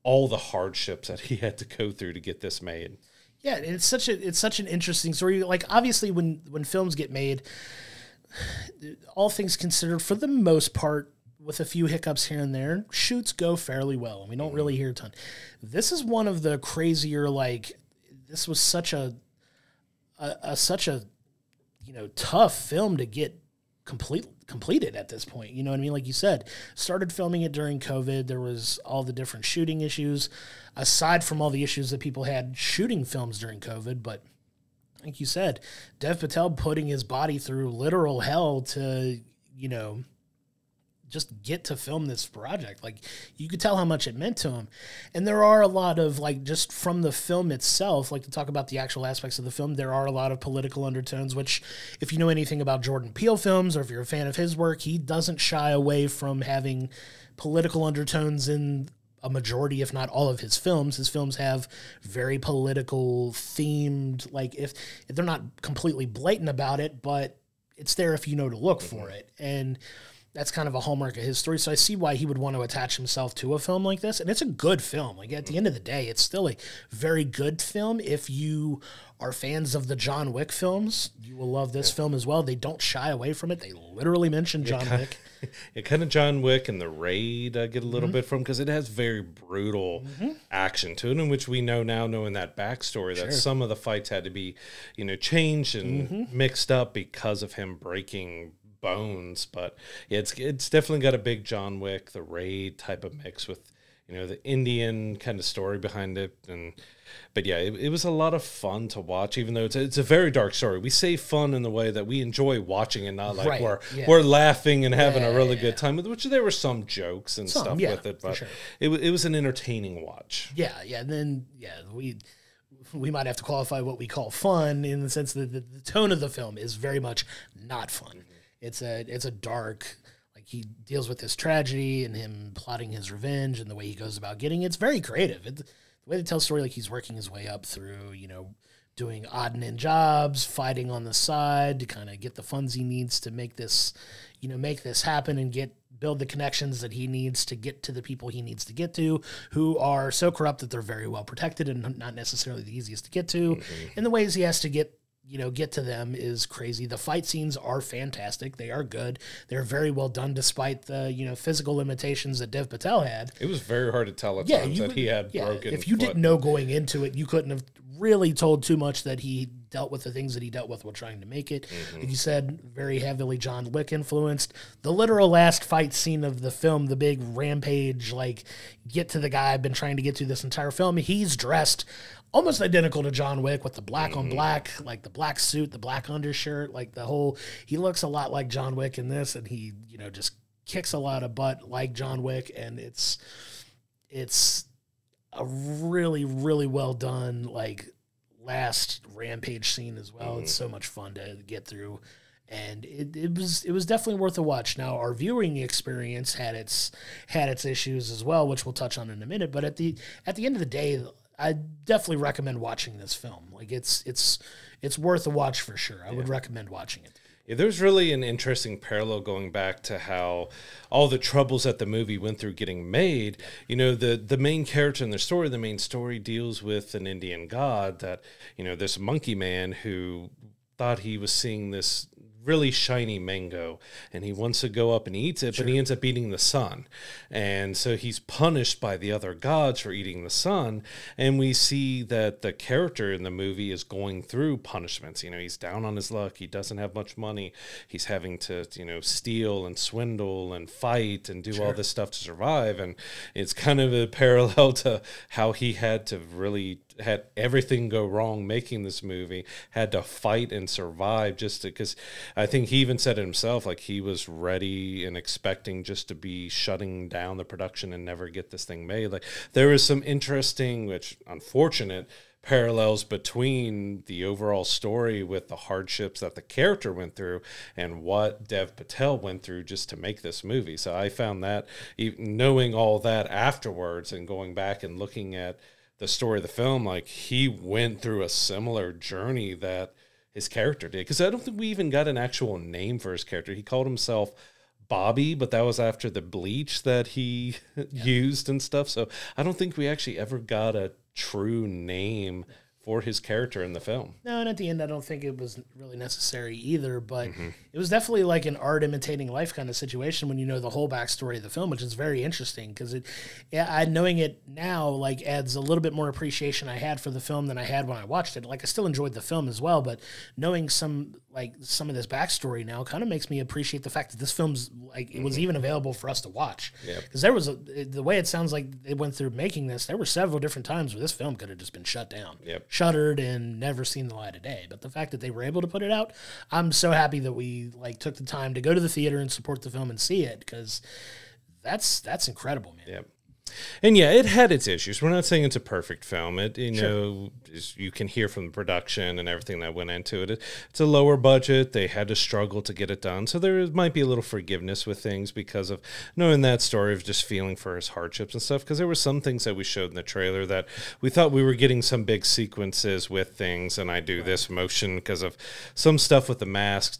[SPEAKER 1] all the hardships that he had to go through to get this made.
[SPEAKER 2] Yeah, it's such an interesting story. Like, obviously when films get made, all things considered, for the most part, with a few hiccups here and there, shoots go fairly well, and we don't really hear a ton. This is one of the crazier, this was such a tough film to get completed at this point. You know what I mean? Like you said, started filming it during COVID. There was all the different shooting issues, aside from all the issues that people had shooting films during COVID. But like you said, Dev Patel putting his body through literal hell to, you know, just get to film this project. Like, you could tell how much it meant to him. And there are a lot of, like, just from the film itself, like, to talk about the actual aspects of the film, there are a lot of political undertones, which, if you know anything about Jordan Peele films, or if you're a fan of his work, he doesn't shy away from having political undertones in a majority, if not all, of his films. His films have very political themed, like, if they're not completely blatant about it, but it's there if you know to look for it. And that's kind of a hallmark of his story. So I see why he would want to attach himself to a film like this. And it's a good film. Like, at the end of the day, it's still a very good film. If you are fans of the John Wick films, you will love this film as well. They don't shy away from it. They literally mention John Wick.
[SPEAKER 1] Kind of John Wick and The Raid I get a little bit from, because it has very brutal action to it, in which we know now, knowing that backstory, that some of the fights had to be, you know, changed and mixed up because of him breaking bones. But it's definitely got a big John Wick, The Raid type of mix with, you know, the Indian kind of story behind it. But yeah, it was a lot of fun to watch, even though it's a very dark story. We say fun in the way that we enjoy watching it, not like we're laughing and having a really good time with, which there were some jokes and stuff with it, but it was an entertaining watch.
[SPEAKER 2] And then we might have to qualify what we call fun, in the sense that the tone of the film is very much not fun. It's a dark, like, he deals with this tragedy and him plotting his revenge, and the way he goes about getting it's very creative. The way they tell the story, like, he's working his way up through, you know, doing odd and end jobs, fighting on the side to kind of get the funds he needs to make this happen and build the connections that he needs to get to the people he needs to get to, who are so corrupt that they're very well protected and not necessarily the easiest to get to. And the ways he has to get to them is crazy. The fight scenes are fantastic. They are good. They're very well done, despite the, you know, physical limitations that Dev Patel had.
[SPEAKER 1] It was very hard to tell at times that he had broken
[SPEAKER 2] If you didn't know going into it, you couldn't have really told too much that he dealt with the things that he dealt with while trying to make it. Like you said, very heavily John Wick influenced. The literal last fight scene of the film, the big rampage, like, get to the guy I've been trying to get to this entire film, he's dressed almost identical to John Wick, with the black on black, like the black suit, the black undershirt, like he looks a lot like John Wick in this, and he, you know, just kicks a lot of butt like John Wick, and it's a really, really well done, like, last rampage scene as well. It's so much fun to get through, and it was definitely worth a watch. Now, our viewing experience had its issues as well, which we'll touch on in a minute, but at the end of the day, I definitely recommend watching this film. Like, it's worth a watch for sure. I would recommend watching it.
[SPEAKER 1] Yeah, there's really an interesting parallel going back to how all the troubles that the movie went through getting made. You know, the main character in the main story deals with an Indian god that, you know, this monkey man who thought he was seeing this really shiny mango, and he wants to go up and eats it, but he ends up eating the sun. And so he's punished by the other gods for eating the sun. And we see that the character in the movie is going through punishments. You know, he's down on his luck. He doesn't have much money. He's having to, you know, steal and swindle and fight and do all this stuff to survive. And it's kind of a parallel to how he had everything go wrong making this movie, had to fight and survive just because I think he even said it himself, like, he was ready and expecting just to be shutting down the production and never get this thing made. Like, there is some interesting, which unfortunate, parallels between the overall story with the hardships that the character went through and what Dev Patel went through just to make this movie. So I found that, knowing all that afterwards and going back and looking at the story of the film, like, he went through a similar journey that his character did. Because I don't think we even got an actual name for his character. He called himself Bobby, but that was after the bleach that he used and stuff. So I don't think we actually ever got a true name for his character in the film. No,
[SPEAKER 2] and at the end, I don't think it was really necessary either, but it was definitely like an art imitating life kind of situation when you know the whole backstory of the film, which is very interesting, because knowing it now, like, adds a little bit more appreciation I had for the film than I had when I watched it. Like, I still enjoyed the film as well, but knowing some like some of this backstory now kind of makes me appreciate the fact that this film's like it was even available for us to watch. Because there was the way it sounds like they went through making this, there were several different times where this film could have just been shut down, shuttered, and never seen the light of day. But the fact that they were able to put it out, I'm so happy that we like took the time to go to the theater and support the film and see it, because that's incredible, man.
[SPEAKER 1] And yeah, it had its issues. We're not saying it's a perfect film. It, you know, you can hear from the production and everything that went into it. It's a lower budget. They had to struggle to get it done. So there might be a little forgiveness with things because of knowing that story of just feeling for his hardships and stuff. Because there were some things that we showed in the trailer that we thought we were getting some big sequences with things. And I do this motion because of some stuff with the masks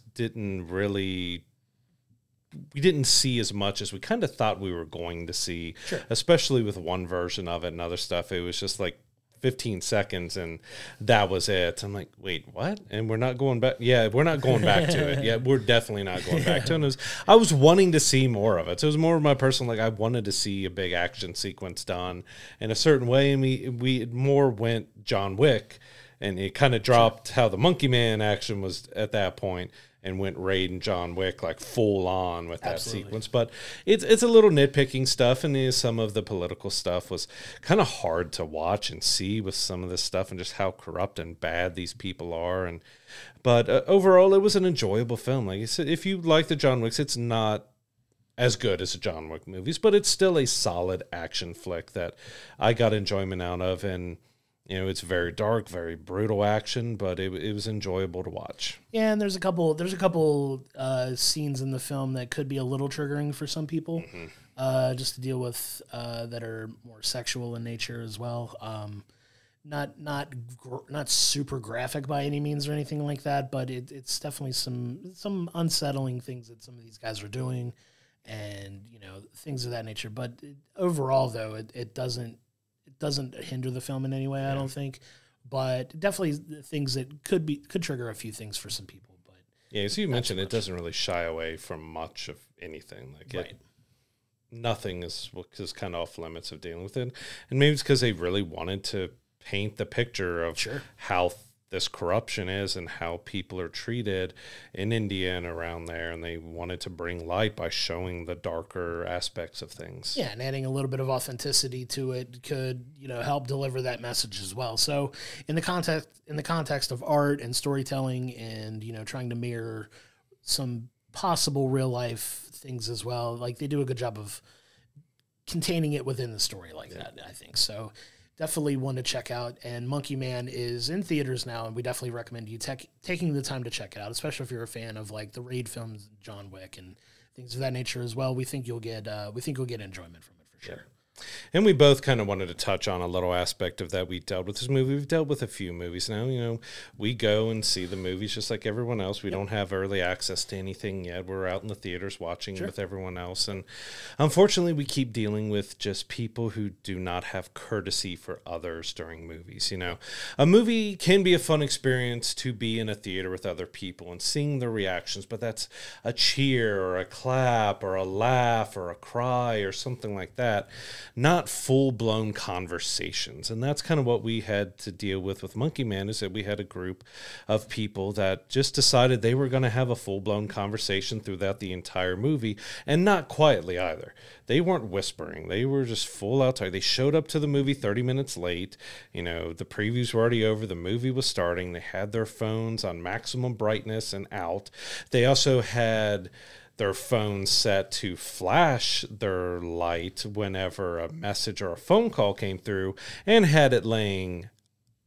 [SPEAKER 1] we didn't see as much as we kind of thought we were going to see, especially with one version of it and other stuff. It was just like 15 seconds and that was it. I'm like, wait, what? And we're not going back. Yeah, we're not going back to it. Yeah, we're definitely not going back to it. I was wanting to see more of it. So it was more of my personal, like I wanted to see a big action sequence done in a certain way. And we more went John Wick, and it kind of dropped how the Monkey Man action was at that point, and went Raid John Wick like full on with that sequence. But it's a little nitpicking stuff, and some of the political stuff was kind of hard to watch and see with some of this stuff and just how corrupt and bad these people are. But overall, it was an enjoyable film. Like I said, if you like the John Wicks, it's not as good as the John Wick movies, but it's still a solid action flick that I got enjoyment out of. And you know, it's very dark, very brutal action, but it was enjoyable to watch.
[SPEAKER 2] Yeah, and there's a couple scenes in the film that could be a little triggering for some people, just to deal with that are more sexual in nature as well. Not super graphic by any means or anything like that, but it's definitely some unsettling things that some of these guys are doing, and you know, things of that nature. But overall, though, it doesn't hinder the film in any way, I don't think, but definitely things that could trigger a few things for some people. But
[SPEAKER 1] yeah, as you mentioned, it doesn't really shy away from much of anything. Like nothing is kind of off limits of dealing with it, and maybe it's because they really wanted to paint the picture of how this corruption is and how people are treated in India and around there, and they wanted to bring light by showing the darker aspects of things.
[SPEAKER 2] Yeah, and adding a little bit of authenticity to it could, you know, help deliver that message as well. So in the context of art and storytelling, and you know, trying to mirror some possible real life things as well, like they do a good job of containing it within the story like that, I think. So definitely one to check out. And Monkey Man is in theaters now, and we definitely recommend you taking the time to check it out, especially if you're a fan of like the Raid films, John Wick, and things of that nature as well. We think you'll get enjoyment from it for sure.
[SPEAKER 1] And we both kind of wanted to touch on a little aspect of that. We dealt with this movie. We've dealt with a few movies now. You know, we go and see the movies just like everyone else. We don't have early access to anything yet. We're out in the theaters watching with everyone else. And unfortunately, we keep dealing with just people who do not have courtesy for others during movies. You know, a movie can be a fun experience to be in a theater with other people and seeing the reactions, but that's a cheer or a clap or a laugh or a cry or something like that. Not full-blown conversations. And that's kind of what we had to deal with Monkey Man, is that we had a group of people that just decided they were going to have a full-blown conversation throughout the entire movie, and not quietly either. They weren't whispering. They were just full out talking. They showed up to the movie 30 minutes late. You know, the previews were already over. The movie was starting. They had their phones on maximum brightness and out. They also had their phone set to flash their light whenever a message or a phone call came through, and had it laying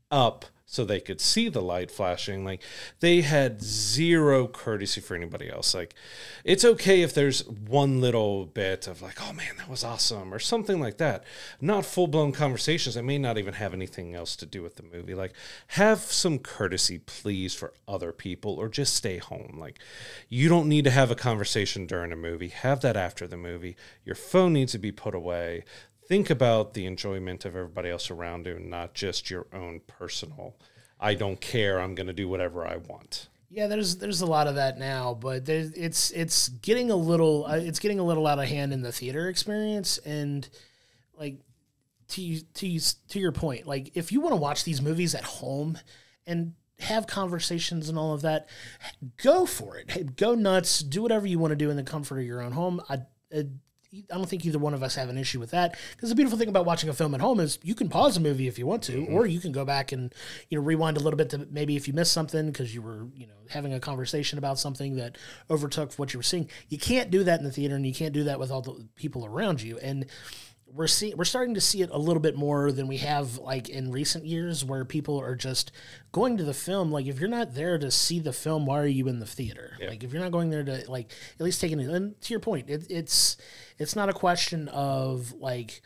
[SPEAKER 1] up so they could see the light flashing. Like, they had zero courtesy for anybody else. Like, it's okay if there's one little bit of like, oh man, that was awesome, or something like that. Not full-blown conversations that may not even have anything else to do with the movie. Like, have some courtesy, please, for other people, or just stay home. Like, you don't need to have a conversation during a movie. Have that after the movie. Your phone needs to be put away. Think about the enjoyment of everybody else around you, not just your own personal, I don't care, I'm going to do whatever I want.
[SPEAKER 2] Yeah, there's a lot of that now, but it's getting a little out of hand in the theater experience. And like to your point, like if you want to watch these movies at home, and have conversations and all of that, go for it. Hey, go nuts. Do whatever you want to do in the comfort of your own home. I don't think either one of us have an issue with that, because the beautiful thing about watching a film at home is you can pause a movie if you want to, or you can go back and, rewind a little bit to maybe if you missed something because you were, having a conversation about something that overtook what you were seeing. You can't do that in the theater, and you can't do that with all the people around you. And we're starting to see it a little bit more than we have like in recent years, where people are just going to the film. Like, if you're not there to see the film, why are you in the theater? Yeah. Like, if you're not going there to like at least take it. And to your point, it's not a question of like,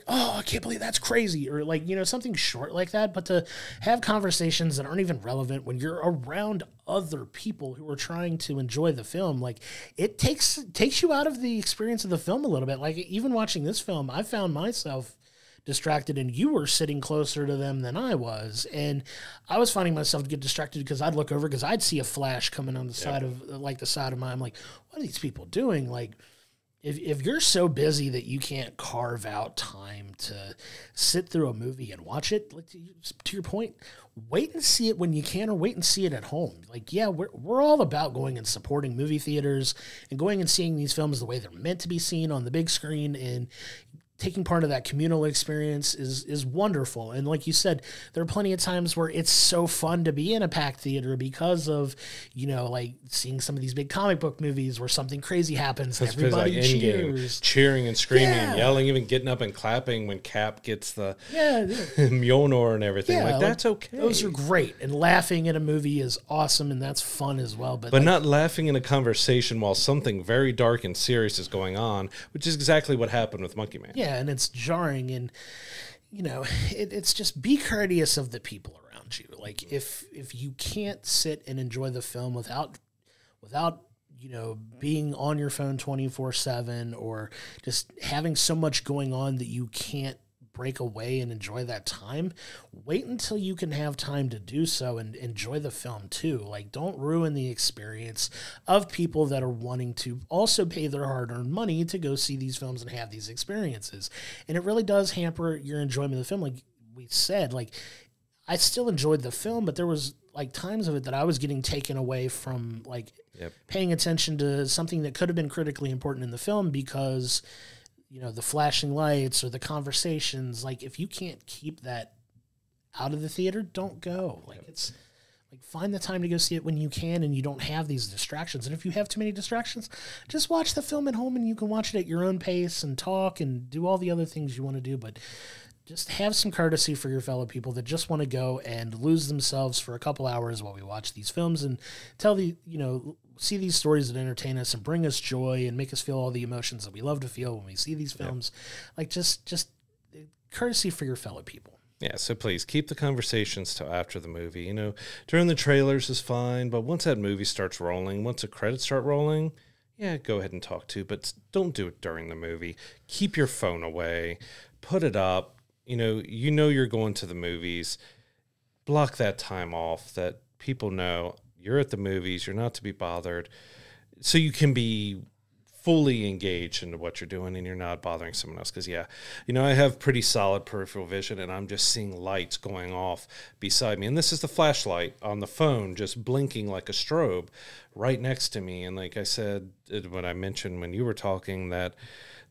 [SPEAKER 2] oh, I can't believe that's crazy, or like, something short like that, but to have conversations that aren't even relevant when you're around other people who are trying to enjoy the film, like, it takes you out of the experience of the film a little bit. Like, even watching this film, I found myself distracted, and you were sitting closer to them than I was, and I was finding myself get distracted because I'd look over because I'd see a flash coming on the side of my, I'm like, what are these people doing? Like, If you're so busy that you can't carve out time to sit through a movie and watch it, to your point, wait and see it when you can, or wait and see it at home. Like, yeah, we're all about going and supporting movie theaters and going and seeing these films the way they're meant to be seen on the big screen, and taking part of that communal experience is wonderful. And like you said, there are plenty of times where it's so fun to be in a packed theater because of, like seeing some of these big comic book movies where something crazy happens and everybody cheers.
[SPEAKER 1] Cheering and screaming and yelling, even getting up and clapping when Cap gets the Mjolnir and everything. Yeah, that's okay.
[SPEAKER 2] Those are great. And laughing at a movie is awesome, and that's fun as well. But
[SPEAKER 1] not laughing in a conversation while something very dark and serious is going on, which is exactly what happened with Monkey Man.
[SPEAKER 2] Yeah, and it's jarring, and it's just, be courteous of the people around you. Like, if you can't sit and enjoy the film without being on your phone 24/7, or just having so much going on that you can't break away and enjoy that time, wait until you can have time to do so and enjoy the film too. Like, don't ruin the experience of people that are wanting to also pay their hard-earned money to go see these films and have these experiences. And it really does hamper your enjoyment of the film. Like we said, like, I still enjoyed the film, but there was like times of it that I was getting taken away from like paying attention to something that could have been critically important in the film because the flashing lights or the conversations. Like, if you can't keep that out of the theater, don't go. Like, it's like, find the time to go see it when you can, and you don't have these distractions. And if you have too many distractions, just watch the film at home, and you can watch it at your own pace and talk and do all the other things you want to do. But just have some courtesy for your fellow people that just want to go and lose themselves for a couple hours while we watch these films and see these stories that entertain us and bring us joy and make us feel all the emotions that we love to feel when we see these films. Like, just courtesy for your fellow people.
[SPEAKER 1] Yeah, so please keep the conversations till after the movie. During the trailers is fine, but once that movie starts rolling, once the credits start rolling, go ahead and talk to, but don't do it during the movie. Keep your phone away. Put it up. You're going to the movies. Block that time off that people know you're at the movies. You're not to be bothered. So you can be fully engaged into what you're doing and you're not bothering someone else. Because, I have pretty solid peripheral vision, and I'm just seeing lights going off beside me. And this is the flashlight on the phone just blinking like a strobe right next to me. And like I said, when I mentioned when you were talking that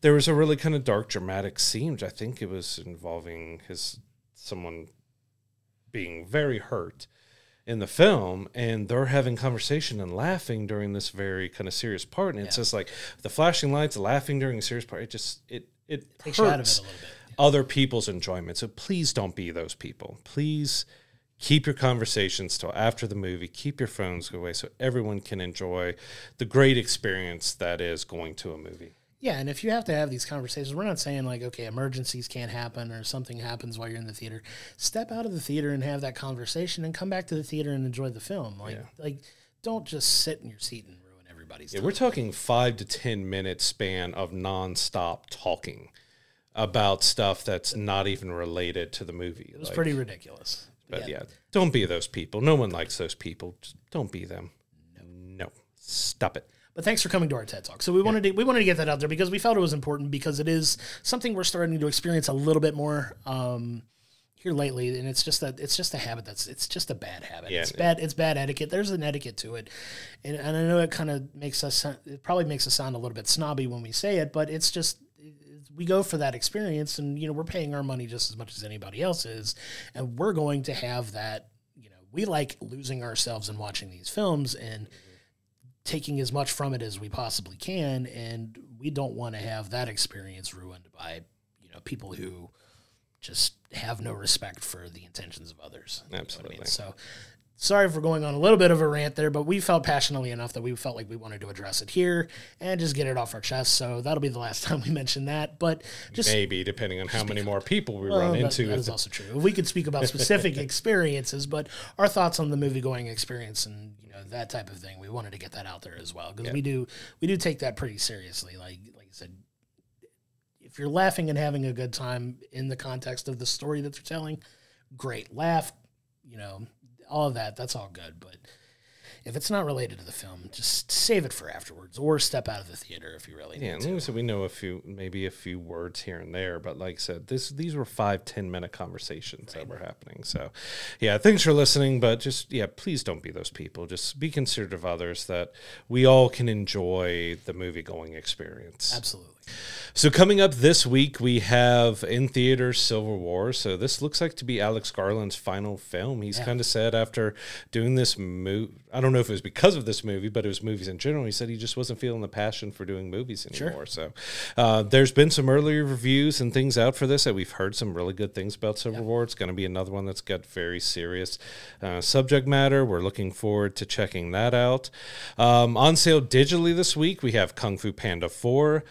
[SPEAKER 1] there was a really kind of dark, dramatic scene, which I think it was involving someone being very hurt in the film, and they're having conversation and laughing during this very kind of serious part. And it's just like the flashing lights, laughing during a serious part. It takes you out of it a little bit. Other people's enjoyment. So please don't be those people. Please keep your conversations till after the movie. Keep your phones away so everyone can enjoy the great experience that is going to a movie.
[SPEAKER 2] Yeah, and if you have to have these conversations, we're not saying like, okay, emergencies can't happen or something happens while you're in the theater. Step out of the theater and have that conversation and come back to the theater and enjoy the film. Like don't just sit in your seat and ruin everybody's time.
[SPEAKER 1] We're talking 5 to 10 minute span of nonstop talking about stuff that's not even related to the movie.
[SPEAKER 2] It was pretty ridiculous.
[SPEAKER 1] But don't be those people. No one likes those people. Just don't be them. No. Stop it.
[SPEAKER 2] But thanks for coming to our TED Talk. So we wanted to get that out there because we felt it was important, because it is something we're starting to experience a little bit more. You here lately, and it's just a habit it's just a bad habit.
[SPEAKER 1] Yeah,
[SPEAKER 2] it's bad etiquette. There's an etiquette to it, and I know it kind of it probably makes us sound a little bit snobby when we say it, but it's just, we go for that experience, and we're paying our money just as much as anybody else is, and we're going to have that. We like losing ourselves in watching these films and taking as much from it as we possibly can, and we don't want to have that experience ruined by people who just have no respect for the intentions of others.
[SPEAKER 1] Absolutely.
[SPEAKER 2] So sorry for going on a little bit of a rant there, but we felt passionately enough that we felt like we wanted to address it here and just get it off our chest. So that'll be the last time we mention that. But just
[SPEAKER 1] maybe, depending on how many more people we run into.
[SPEAKER 2] That is also true. We could speak about specific experiences, but our thoughts on the movie-going experience and that type of thing, we wanted to get that out there as well, because we do take that pretty seriously. Like I said, if you're laughing and having a good time in the context of the story that they're telling, great. Laugh, all of that's all good. But if it's not related to the film, just save it for afterwards, or step out of the theater if you really need to.
[SPEAKER 1] Like I said, we know maybe a few words here and there, but like I said, these were 5-10 minute conversations that were happening. So, thanks for listening, but just please don't be those people. Just be considerate of others, that we all can enjoy the movie going experience.
[SPEAKER 2] Absolutely.
[SPEAKER 1] So coming up this week, we have in theaters Civil War. So this looks like to be Alex Garland's final film. He's kind of said after doing this movie, I don't know if it was because of this movie, but it was movies in general, he said he just wasn't feeling the passion for doing movies anymore. Sure. So there's been some early reviews and things out for this that we've heard some really good things about Civil War. It's going to be another one that's got very serious subject matter. We're looking forward to checking that out. On sale digitally this week, we have Kung Fu Panda 4,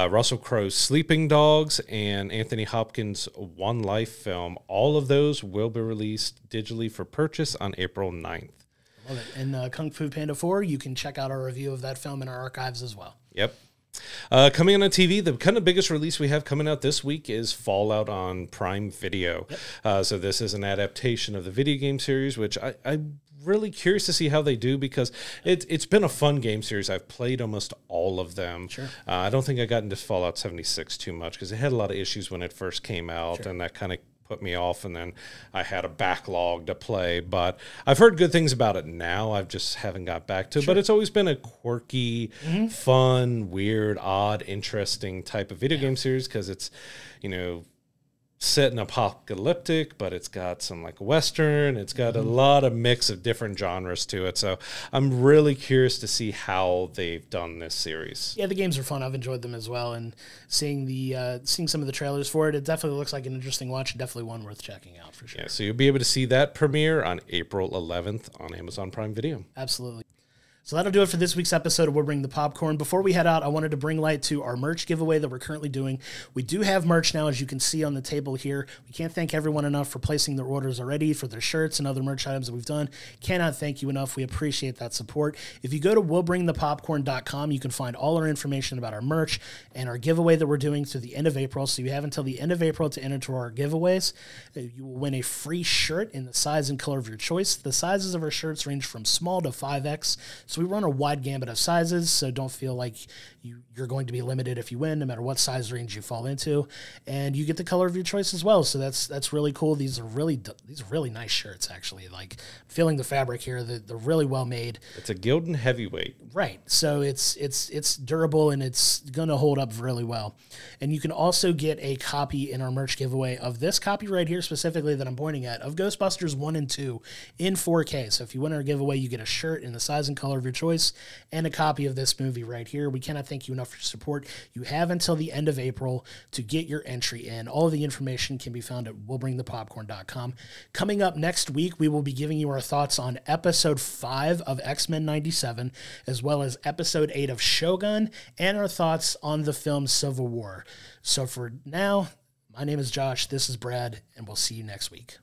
[SPEAKER 1] Russell Crowe's Sleeping Dogs, and Anthony Hopkins' One Life film. All of those will be released digitally for purchase on April 9th.
[SPEAKER 2] Love it. And Kung Fu Panda 4, you can check out our review of that film in our archives as well.
[SPEAKER 1] Yep. Coming on TV, the kind of biggest release we have coming out this week is Fallout on Prime Video. Yep. So this is an adaptation of the video game series, which I'm really curious to see how they do, because it's been a fun game series. I've played almost all of them. Sure. I don't think I got into Fallout 76 too much, because it had a lot of issues when it first came out, and that kind of put me off, and then I had a backlog to play. But I've heard good things about it now. I've just haven't got back to it. But it's always been a quirky, fun, weird, odd, interesting type of video game series, because it's, set in apocalyptic, but it's got some like Western. It's got a lot of mix of different genres to it. So I'm really curious to see how they've done this series. Yeah,
[SPEAKER 2] the games are fun. I've enjoyed them as well. And seeing some of the trailers for it, it definitely looks like an interesting watch. Definitely one worth checking out for sure.
[SPEAKER 1] Yeah, so you'll be able to see that premiere on April 11th on Amazon Prime Video.
[SPEAKER 2] Absolutely. So that'll do it for this week's episode of We'll Bring the Popcorn. Before we head out, I wanted to bring light to our merch giveaway that we're currently doing. We do have merch now, as you can see on the table here. We can't thank everyone enough for placing their orders already for their shirts and other merch items that we've done. Cannot thank you enough. We appreciate that support. If you go to willbringthepopcorn.com, you can find all our information about our merch and our giveaway that we're doing through the end of April. So you have until the end of April to enter to our giveaways. You will win a free shirt in the size and color of your choice. The sizes of our shirts range from small to 5X. So we run a wide gambit of sizes, so don't feel like you're going to be limited if you win, no matter what size range you fall into. And you get the color of your choice as well, so that's really cool. These are really nice shirts, actually. Like, feeling the fabric here, they're really well made.
[SPEAKER 1] It's a Gildan heavyweight.
[SPEAKER 2] Right, so it's durable, and it's going to hold up really well. And you can also get a copy in our merch giveaway of this copy right here, specifically that I'm pointing at, of Ghostbusters 1 and 2 in 4K. So if you win our giveaway, you get a shirt in the size and color of your choice and a copy of this movie right here. We cannot thank you enough for your support. You have until the end of April to get your entry in. All of the information can be found at willbringthepopcorn.com. Coming up next week, we will be giving you our thoughts on Episode 5 of X-Men 97, as well as Episode 8 of Shogun, and our thoughts on the film Civil War. So for now, my name is Josh, this is Brad, and we'll see you next week.